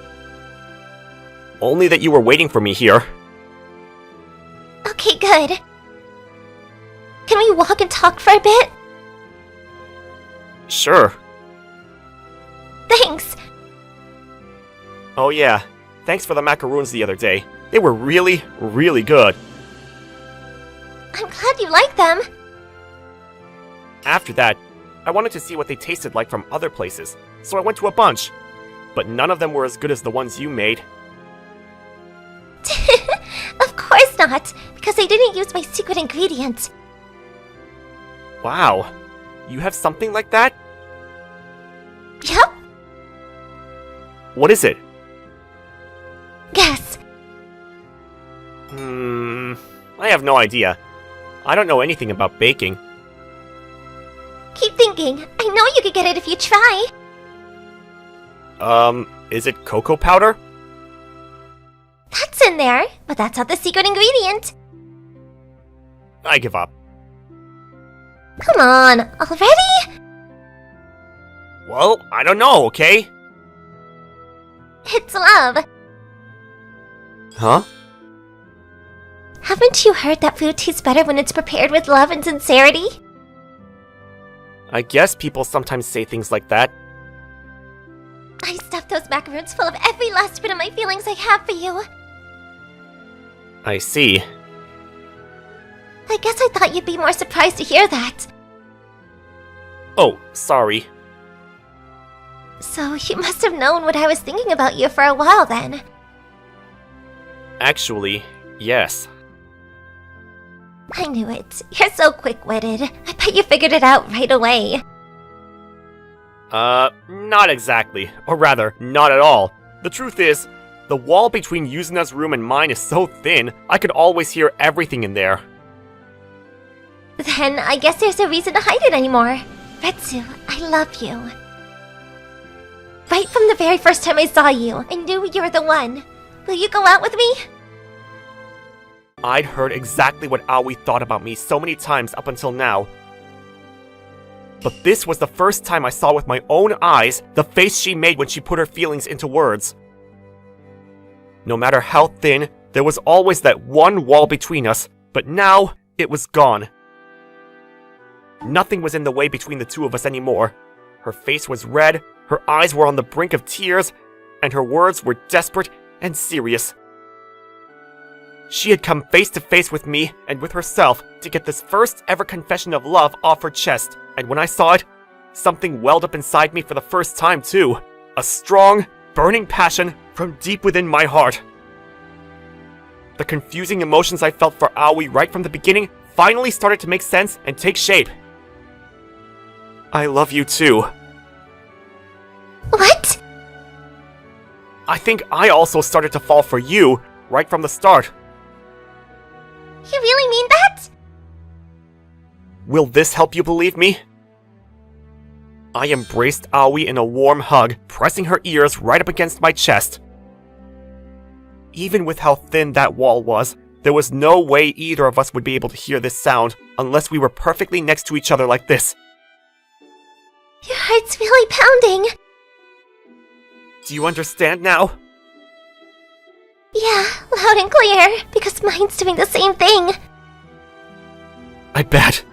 only that you were waiting for me here. Okay, good. Can we walk and talk for a bit? Sure. Thanks. Oh yeah, thanks for the macaroons the other day. They were really, really good. I'm glad you like them. After that, I wanted to see what they tasted like from other places, so I went to a bunch. but none of them were as good as the ones you made. Of course not, because I didn't use my secret ingredient. Wow, you have something like that? Yep. What is it? Guess. I have no idea. I don't know anything about baking. Keep thinking. I know you could get it if you try. Is it cocoa powder? That's in there, but that's not the secret ingredient. I give up. Come on, already? Well, I don't know, okay? It's love. Huh? Haven't you heard that food tastes better when it's prepared with love and sincerity? I guess people sometimes say things like that. I stuffed those macaroons full of every last bit of my feelings I have for you. I see. I guess I thought you'd be more surprised to hear that. Oh, sorry. So you must have known what I was thinking about you for a while then. Actually, yes. I knew it. You're so quick-witted. I bet you figured it out right away. Not exactly. Or rather, not at all. The truth is, the wall between Yuzuna's room and mine is so thin, I could always hear everything in there. Then I guess there's no reason to hide it anymore. Retsu, I love you. Right from the very first time I saw you, I knew you were the one. Will you go out with me? I'd heard exactly what Aoi thought about me so many times up until now. But this was the first time I saw with my own eyes the face she made when she put her feelings into words. No matter how thin, there was always that one wall between us, but now it was gone. Nothing was in the way between the two of us anymore. Her face was red, her eyes were on the brink of tears, and her words were desperate and serious. She had come face to face with me and with herself to get this first ever confession of love off her chest, and when I saw it, something welled up inside me for the first time too. A strong, burning passion from deep within my heart. The confusing emotions I felt for Aoi right from the beginning finally started to make sense and take shape. I love you too. What? I think I also started to fall for you right from the start. You really mean that? Will this help you believe me? I embraced Aoi in a warm hug, pressing her ears right up against my chest. Even with how thin that wall was, there was no way either of us would be able to hear this sound unless we were perfectly next to each other like this. Your heart's really pounding. Do you understand now? Yeah, loud and clear, because mine's doing the same thing. I bet.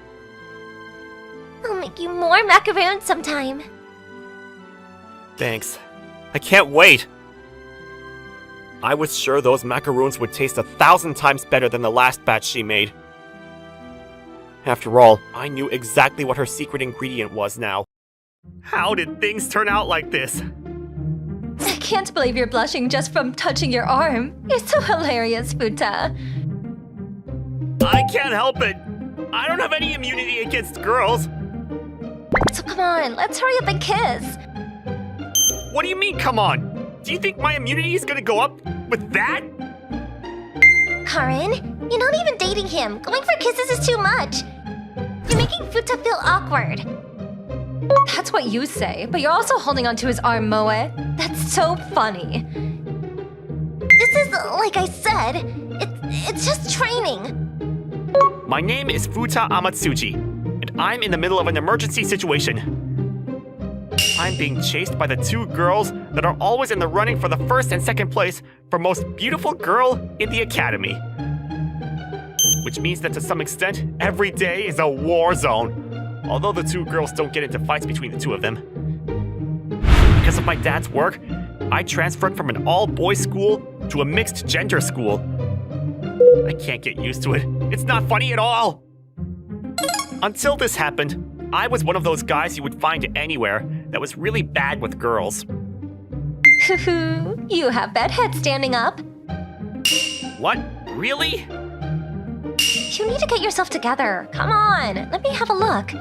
I'll make you more macaroons sometime. Thanks. I can't wait. I was sure those macaroons would taste 1,000 times better than the last batch she made. After all, I knew exactly what her secret ingredient was now. How did things turn out like this? I can't believe you're blushing just from touching your arm. You're so hilarious, Futa. I can't help it. I don't have any immunity against girls. So come on, let's hurry up and kiss. What do you mean, come on? Do you think my immunity is gonna go up with that? Karin, you're not even dating him. Going for kisses is too much. You're making Futa feel awkward. That's what you say, but you're also holding onto his arm, Moe. That's so funny. This is, like I said, it's just training. My name is Futa Amatsuji, and I'm in the middle of an emergency situation. I'm being chased by the two girls that are always in the running for the first and second place for most beautiful girl in the academy. Which means that to some extent, every day is a war zone. Although the two girls don't get into fights between the two of them. Because of my dad's work, I transferred from an all-boys school to a mixed-gender school. I can't get used to it. It's not funny at all! Until this happened, I was one of those guys you would find anywhere that was really bad with girls. You have bedhead standing up. What? Really? You need to get yourself together. Come on, let me have a look.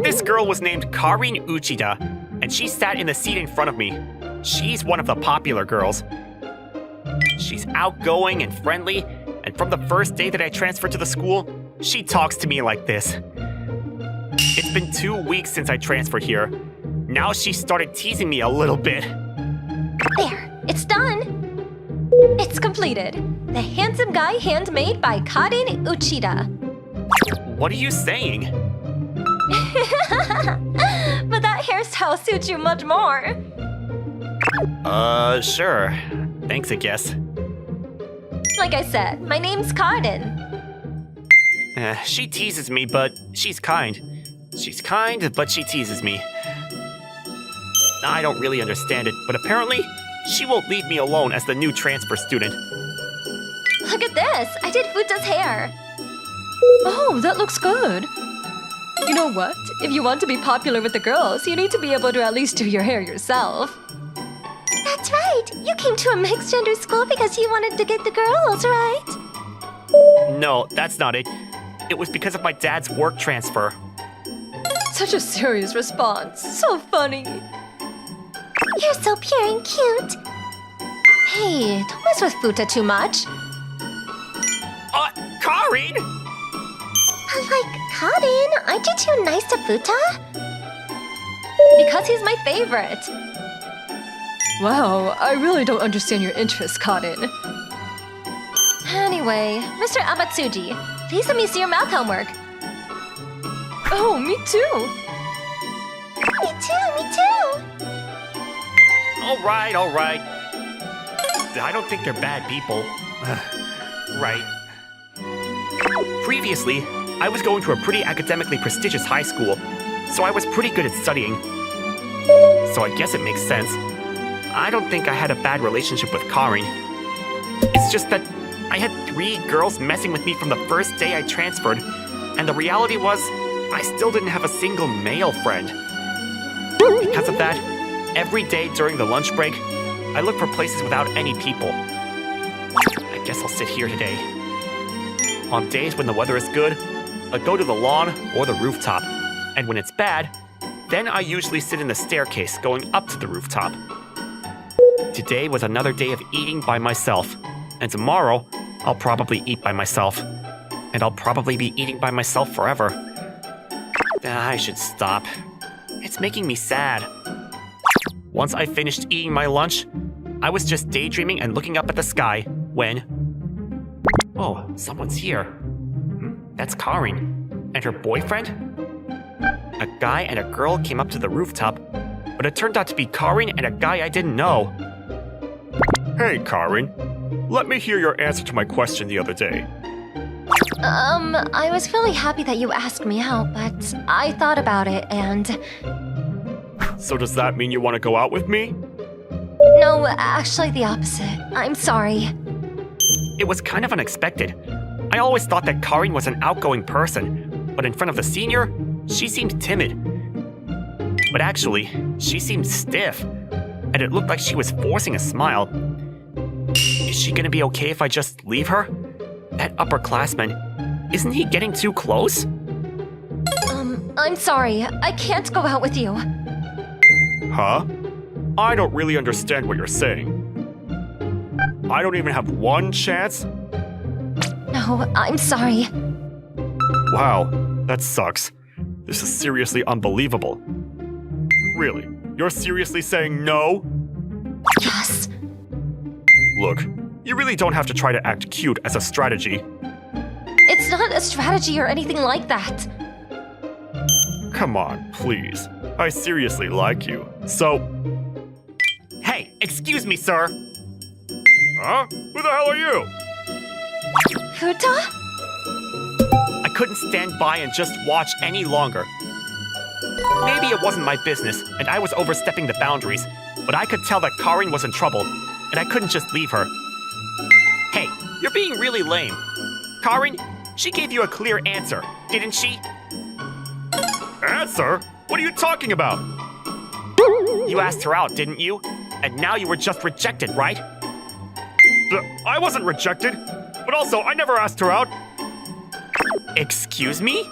This girl was named Karin Uchida, and she sat in the seat in front of me. She's one of the popular girls. She's outgoing and friendly, and from the first day that I transferred to the school, she talks to me like this. It's been 2 weeks since I transferred here. Now she started teasing me a little bit. There, it's done. It's completed. The Handsome Guy Handmade by Karin Uchida. What are you saying? But that hairstyle suits you much more. Sure. Thanks, I guess. Like I said, my name's Karin. She teases me, but she's kind. She's kind, but she teases me. I don't really understand it, but apparently, she won't leave me alone as the new transfer student. Look at this! I did Futa's hair. Oh, that looks good. You know what? If you want to be popular with the girls, you need to be able to at least do your hair yourself. That's right. You came to a mixed gender school because you wanted to get the girls, right? No, that's not it. It was because of my dad's work transfer. Such a serious response. So funny. You're so pure and cute. Hey, don't mess with Futa too much. Karin! Like, Karin, aren't you too nice to Futa? Because he's my favorite. Wow, I really don't understand your interest, Karin. Anyway, Mr. Amatsuji, please let me see your math homework. Oh, me too. Me too. All right. I don't think they're bad people. Right. Previously, I was going to a pretty academically prestigious high school, so I was pretty good at studying. So I guess it makes sense. I don't think I had a bad relationship with Karin. It's just that I had 3 girls messing with me from the first day I transferred, and the reality was, I still didn't have a single male friend. Because of that, every day during the lunch break, I look for places without any people. I guess I'll sit here today. On days when the weather is good, I go to the lawn or the rooftop, and when it's bad, then I usually sit in the staircase going up to the rooftop. Today was another day of eating by myself, and tomorrow I'll probably eat by myself, and I'll probably be eating by myself forever. I should stop. It's making me sad. Once I finished eating my lunch, I was just daydreaming and looking up at the sky when... Oh, someone's here. That's Karin. And her boyfriend? A guy and a girl came up to the rooftop, but it turned out to be Karin and a guy I didn't know. Hey, Karin. Let me hear your answer to my question the other day. I was really happy that you asked me out, but I thought about it and... So does that mean you want to go out with me? No, actually the opposite. I'm sorry. It was kind of unexpected. I always thought that Karin was an outgoing person, but in front of the senior, she seemed timid. But actually, she seemed stiff, and it looked like she was forcing a smile. Is she gonna be okay if I just leave her? That upperclassman, isn't he getting too close? I'm sorry. I can't go out with you. Huh? I don't really understand what you're saying. I don't even have one chance? No, I'm sorry. Wow, that sucks. This is seriously unbelievable. Really? You're seriously saying no? Yes. Look, you really don't have to try to act cute as a strategy. It's not a strategy or anything like that. Come on, please. I seriously like you. So... Hey, excuse me, sir! Huh? Who the hell are you? Futa? I couldn't stand by and just watch any longer. Maybe it wasn't my business, and I was overstepping the boundaries, but I could tell that Karin was in trouble, and I couldn't just leave her. Hey, you're being really lame. Karin, she gave you a clear answer, didn't she? Answer? What are you talking about? You asked her out, didn't you? And now you were just rejected, right? I wasn't rejected. But also, I never asked her out. Excuse me?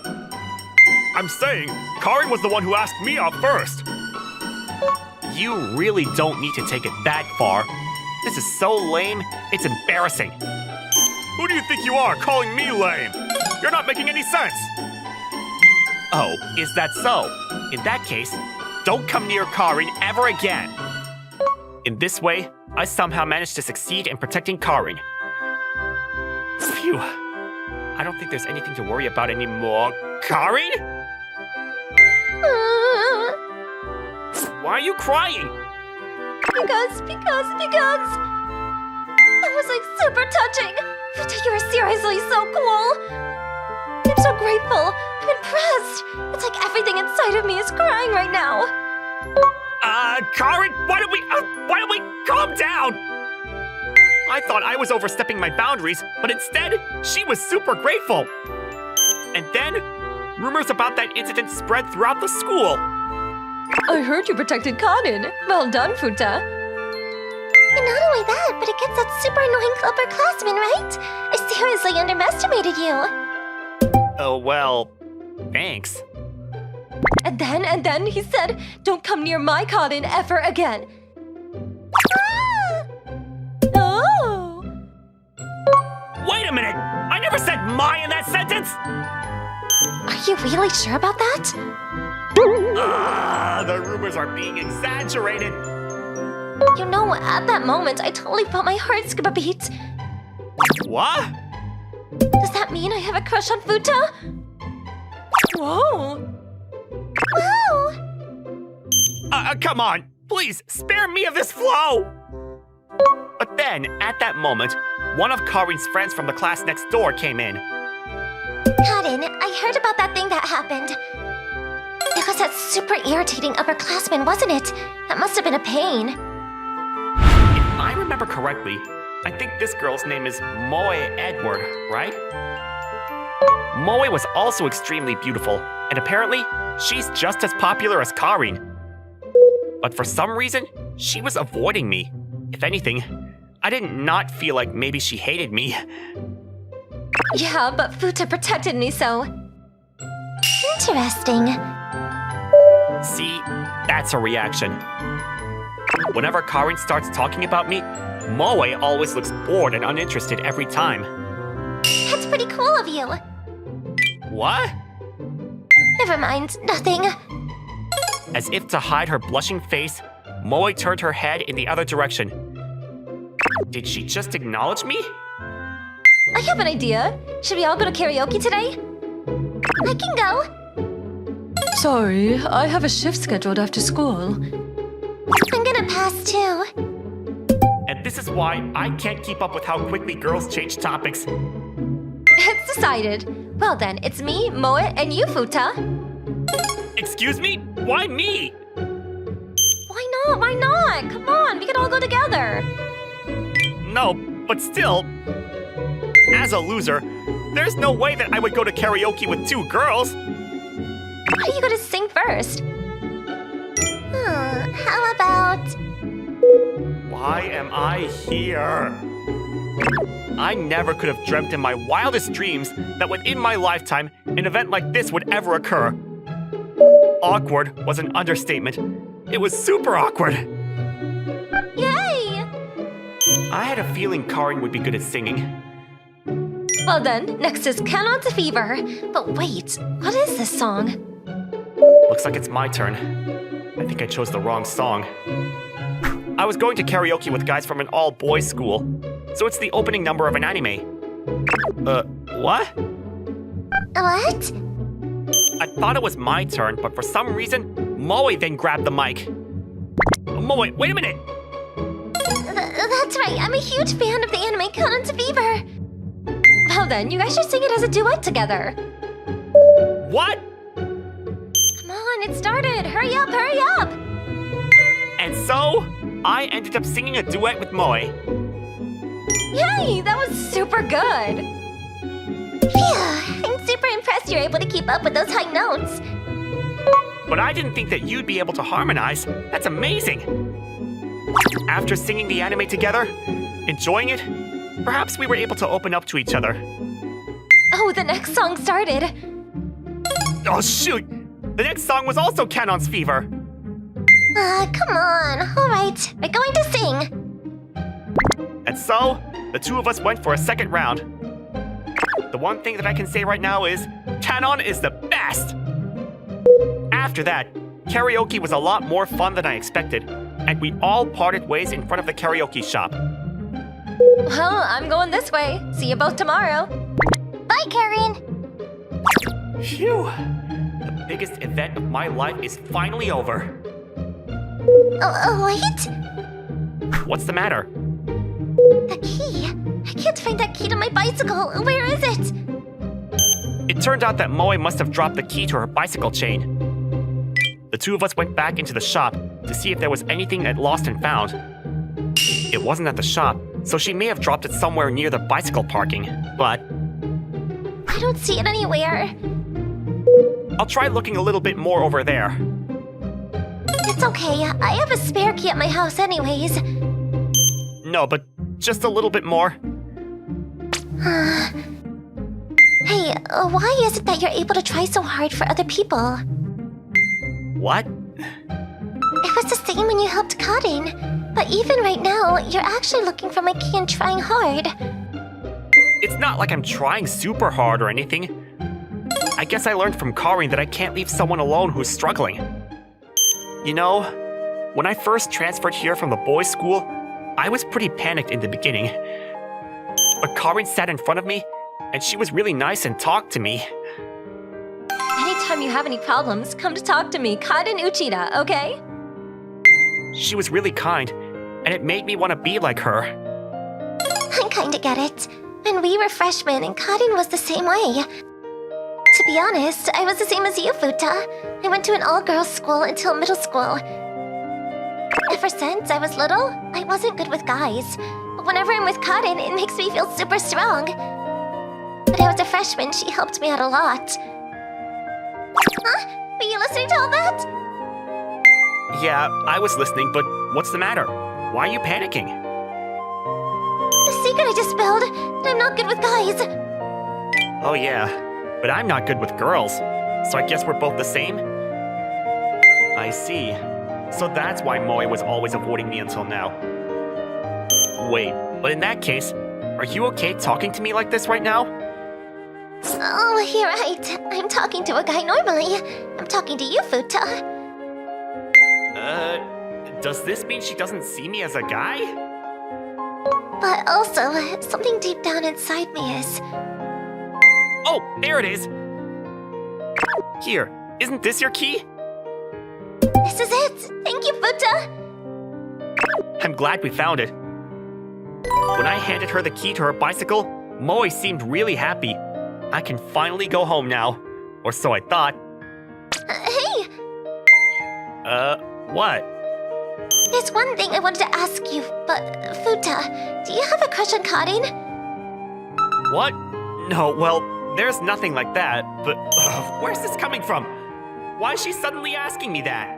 I'm saying, Karin was the one who asked me out first. You really don't need to take it that far. This is so lame, it's embarrassing. Who do you think you are, calling me lame? You're not making any sense. Oh, is that so? In that case, don't come near Karin ever again. In this way, I somehow managed to succeed in protecting Karin. Phew. I don't think there's anything to worry about anymore. Karin? Why are you crying? Because. That was like super touching. Futa, you are seriously so cool. I'm so grateful. I'm impressed. It's like everything inside of me is crying right now. Karin, why don't we calm down? I thought I was overstepping my boundaries, but instead, she was super grateful. And then, rumors about that incident spread throughout the school. I heard you protected Karin. Well done, Futa. And not only that, but against that super annoying upperclassman, right? I seriously underestimated you. Oh, well, thanks. And then he said, don't come near my Karin ever again. Ah! Oh! Wait a minute! I never said "my" in that sentence! Are you really sure about that? The rumors are being exaggerated. You know, at that moment, I totally felt my heart skip a beat. What? Does that mean I have a crush on Futa? Whoa! Wow! Come on! Please, spare me of this flow! But then, at that moment, one of Karin's friends from the class next door came in. Karin, I heard about that thing that happened. It was that super irritating upperclassman, wasn't it? That must have been a pain. If I remember correctly, I think this girl's name is Moe Edward, right? Moe was also extremely beautiful, and apparently, she's just as popular as Karin. But for some reason, she was avoiding me. If anything, I did not feel like maybe she hated me. Yeah, but Futa protected me, so... Interesting. See, that's her reaction. Whenever Karin starts talking about me, Moe always looks bored and uninterested every time. That's pretty cool of you. What? Never mind, nothing. As if to hide her blushing face, Moe turned her head in the other direction. Did she just acknowledge me? I have an idea. Should we all go to karaoke today? I can go. Sorry, I have a shift scheduled after school. I'm gonna pass too. And this is why I can't keep up with how quickly girls change topics. It's decided. Well then, it's me, Moe, and you, Futa. Excuse me? Why me? Why not? Why not? Come on, we can all go together. No, but still. As a loser, there's no way that I would go to karaoke with two girls. What are you gonna sing first? How about... Why am I here? I never could have dreamt in my wildest dreams that within my lifetime, an event like this would ever occur. Awkward was an understatement. It was super awkward. Yay! I had a feeling Karin would be good at singing. Well then, next is Count On to Fever. But wait, what is this song? Looks like it's my turn. I think I chose the wrong song. I was going to karaoke with guys from an all-boys school, so it's the opening number of an anime. What? What? I thought it was my turn, but for some reason, Moe then grabbed the mic. Moe, wait a minute! That's right, I'm a huge fan of the anime Count On to Fever. Well then, you guys should sing it as a duet together. What? Come on, it started. Hurry up, hurry up! And so, I ended up singing a duet with Moe. Yay, that was super good. Phew, I'm super impressed you're able to keep up with those high notes. But I didn't think that you'd be able to harmonize. That's amazing. After singing the anime together, enjoying it, perhaps we were able to open up to each other. Oh, the next song started. Oh shoot! The next song was also Canon's Fever. Come on. Alright, we're going to sing. And so, the two of us went for a second round. The one thing that I can say right now is, Kanon is the best! After that, karaoke was a lot more fun than I expected, and we all parted ways in front of the karaoke shop. Well, I'm going this way. See you both tomorrow. Bye, Karin. Phew! The biggest event of my life is finally over. Wait. What's the matter? The key. I can't find that key to my bicycle. Where is it? It turned out that Moe must have dropped the key to her bicycle chain. The two of us went back into the shop to see if there was anything at Lost and Found. It wasn't at the shop, so she may have dropped it somewhere near the bicycle parking, but I don't see it anywhere. I'll try looking a little bit more over there. It's okay. I have a spare key at my house anyways. No, but just a little bit more. Hey, why is it that you're able to try so hard for other people? What? It was the same when you helped Karin. But even right now, you're actually looking for my key and trying hard. It's not like I'm trying super hard or anything. I guess I learned from Karin that I can't leave someone alone who's struggling. You know, when I first transferred here from the boys' school, I was pretty panicked in the beginning. But Karin sat in front of me, and she was really nice and talked to me. Anytime you have any problems, come to talk to me, Karin Uchida, okay? She was really kind, and it made me want to be like her. I kinda get it. When we were freshmen and Karin was the same way. To be honest, I was the same as you, Futa. I went to an all-girls school until middle school. Ever since I was little, I wasn't good with guys. But whenever I'm with Karin, it makes me feel super strong. When I was a freshman, she helped me out a lot. Huh? Were you listening to all that? Yeah, I was listening, but what's the matter? Why are you panicking? The secret I just spilled, that I'm not good with guys. Oh yeah, but I'm not good with girls, so I guess we're both the same? I see. So that's why Moe was always avoiding me until now. Wait, but in that case, are you okay talking to me like this right now? Oh, you're right. I'm talking to a guy normally. I'm talking to you, Futa. Does this mean she doesn't see me as a guy? But also, something deep down inside me is... Oh, there it is! Here, isn't this your key? This is it! Thank you, Futa! I'm glad we found it. When I handed her the key to her bicycle, Moe seemed really happy. I can finally go home now. Or so I thought. Hey! What? There's one thing I wanted to ask you, but... Futa, do you have a crush on Karin? What? No, well, there's nothing like that, but where's this coming from? Why is she suddenly asking me that?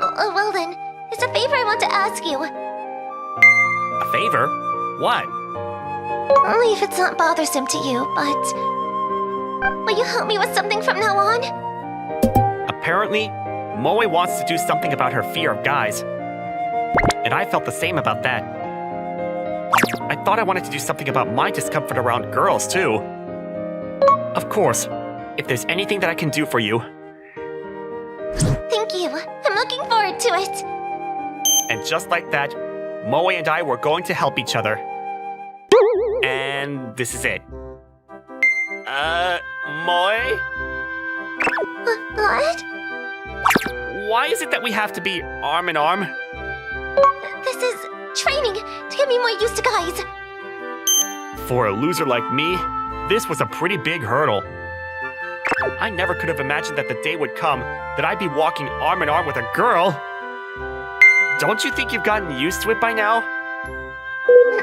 Well then, there's a favor I want to ask you. A favor? What? Only if it's not bothersome to you, but... Will you help me with something from now on? Apparently, Moe wants to do something about her fear of guys. And I felt the same about that. I thought I wanted to do something about my discomfort around girls, too. Of course, if there's anything that I can do for you. Thank you. I'm looking forward to it. And just like that, Moe and I were going to help each other. And this is it. Moe? What? Why is it that we have to be arm in arm? This is training to get me more used to guys. For a loser like me, this was a pretty big hurdle. I never could have imagined that the day would come that I'd be walking arm in arm with a girl. Don't you think you've gotten used to it by now?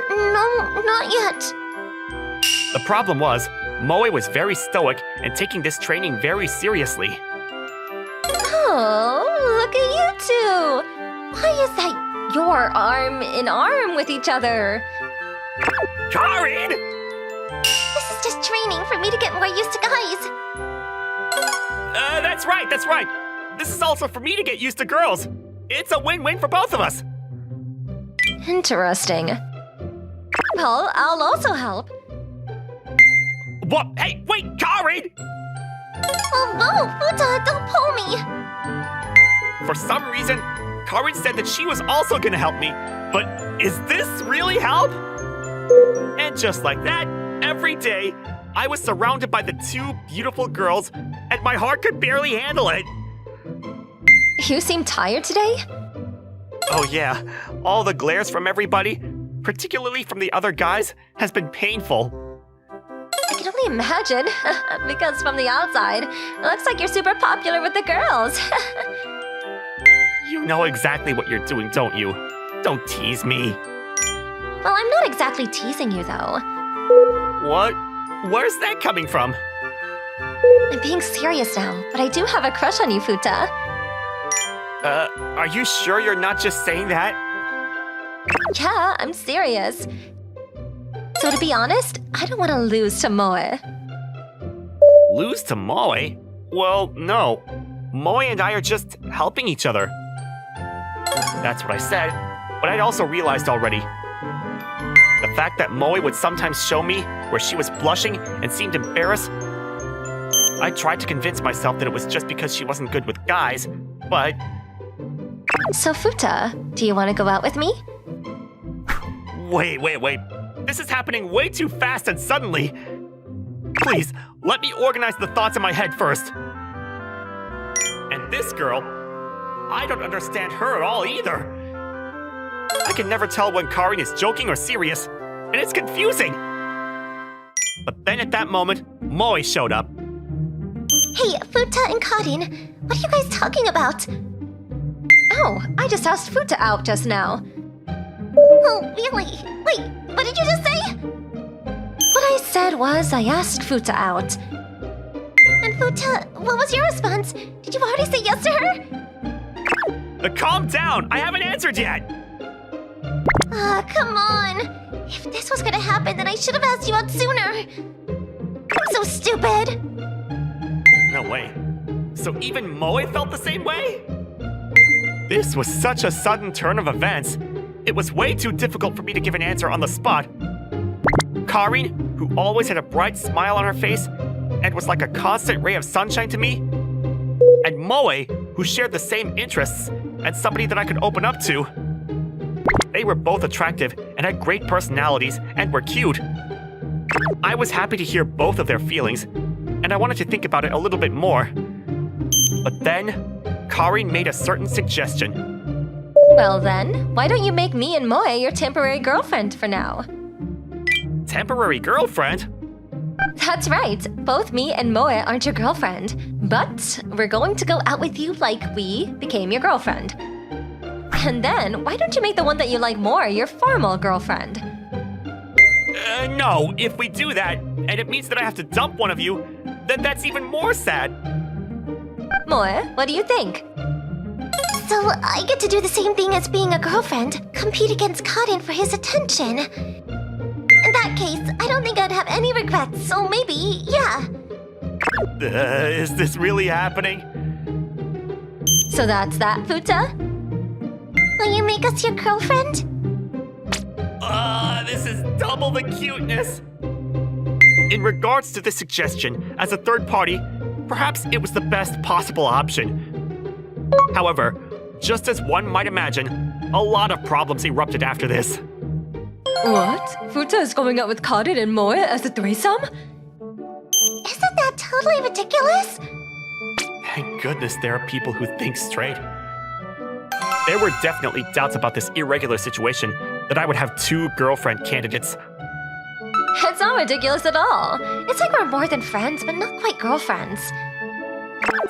No, not yet. The problem was, Moe was very stoic and taking this training very seriously. Oh, look at you two! Why is that you're arm in arm with each other. Karin! This is just training for me to get more used to guys. That's right. This is also for me to get used to girls. It's a win-win for both of us. Interesting. Well, I'll also help. What? Hey, wait, Karin! Oh no, Futa, don't pull me. For some reason, Karin said that she was also gonna help me. But is this really help? And just like that, every day, I was surrounded by the two beautiful girls, and my heart could barely handle it. You seem tired today? Oh yeah, all the glares from everybody, particularly from the other guys, has been painful. I can only imagine, because from the outside, it looks like you're super popular with the girls. You know exactly what you're doing, don't you? Don't tease me. Well, I'm not exactly teasing you, though. What? Where's that coming from? I'm being serious now, but I do have a crush on you, Futa. Are you sure you're not just saying that? Yeah, I'm serious. So to be honest, I don't want to lose to Moe. Lose to Moe? Well, no. Moe and I are just helping each other. That's what I said, but I'd also realized already. The fact that Moe would sometimes show me where she was blushing and seemed embarrassed. I tried to convince myself that it was just because she wasn't good with guys, but... So Futa, do you want to go out with me? Wait. This is happening way too fast and suddenly. Please, let me organize the thoughts in my head first. And this girl, I don't understand her at all either. I can never tell when Karin is joking or serious, and it's confusing. But then at that moment, Moe showed up. Hey, Futa and Karin, what are you guys talking about? Oh, I just asked Futa out just now. Oh, really? Wait, what did you just say? What I said was I asked Futa out. And Futa, what was your response? Did you already say yes to her? Calm down, I haven't answered yet. Come on. If this was gonna happen, then I should have asked you out sooner. I'm so stupid. No way. So even Moe felt the same way? This was such a sudden turn of events. It was way too difficult for me to give an answer on the spot. Karin, who always had a bright smile on her face and was like a constant ray of sunshine to me, and Moe, who shared the same interests and somebody that I could open up to. They were both attractive and had great personalities and were cute. I was happy to hear both of their feelings, and I wanted to think about it a little bit more. But then, Karin made a certain suggestion. Well then, why don't you make me and Moe your temporary girlfriend for now? Temporary girlfriend? That's right, both me and Moe aren't your girlfriend, but we're going to go out with you like we became your girlfriend. And then, why don't you make the one that you like more your formal girlfriend? No, if we do that, and it means that I have to dump one of you, then that's even more sad. Moe, what do you think? So I get to do the same thing as being a girlfriend, compete against Karin for his attention. In that case, I don't think I'd have any regrets, so maybe, yeah. Is this really happening? So that's that, Futa? Will you make us your girlfriend? This is double the cuteness. In regards to this suggestion, as a third party, perhaps it was the best possible option. However, just as one might imagine, a lot of problems erupted after this. What? Futa is going out with Karin and Moe as a threesome? Isn't that totally ridiculous? Thank goodness there are people who think straight. There were definitely doubts about this irregular situation that I would have two girlfriend candidates. It's not ridiculous at all. It's like we're more than friends, but not quite girlfriends.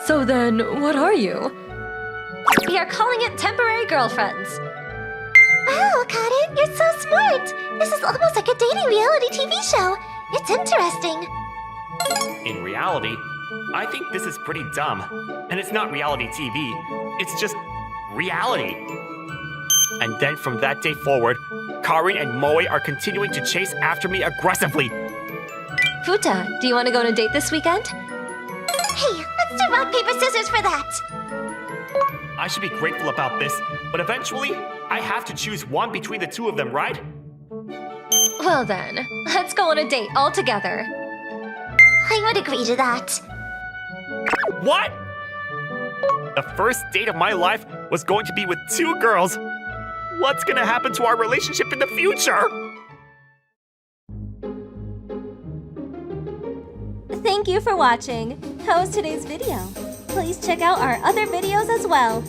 So then, what are you? We are calling it temporary girlfriends. Wow, Karin, you're so smart. This is almost like a dating reality TV show. It's interesting. In reality, I think this is pretty dumb. And it's not reality TV, it's just reality. And then from that day forward, Karin and Moe are continuing to chase after me aggressively. Futa, do you want to go on a date this weekend? Hey, let's do rock, paper, scissors for that. I should be grateful about this, but eventually, I have to choose one between the two of them, right? Well then, let's go on a date all together. I would agree to that. What? The first date of my life was going to be with two girls. What's gonna happen to our relationship in the future? Thank you for watching. How was today's video? Please check out our other videos as well.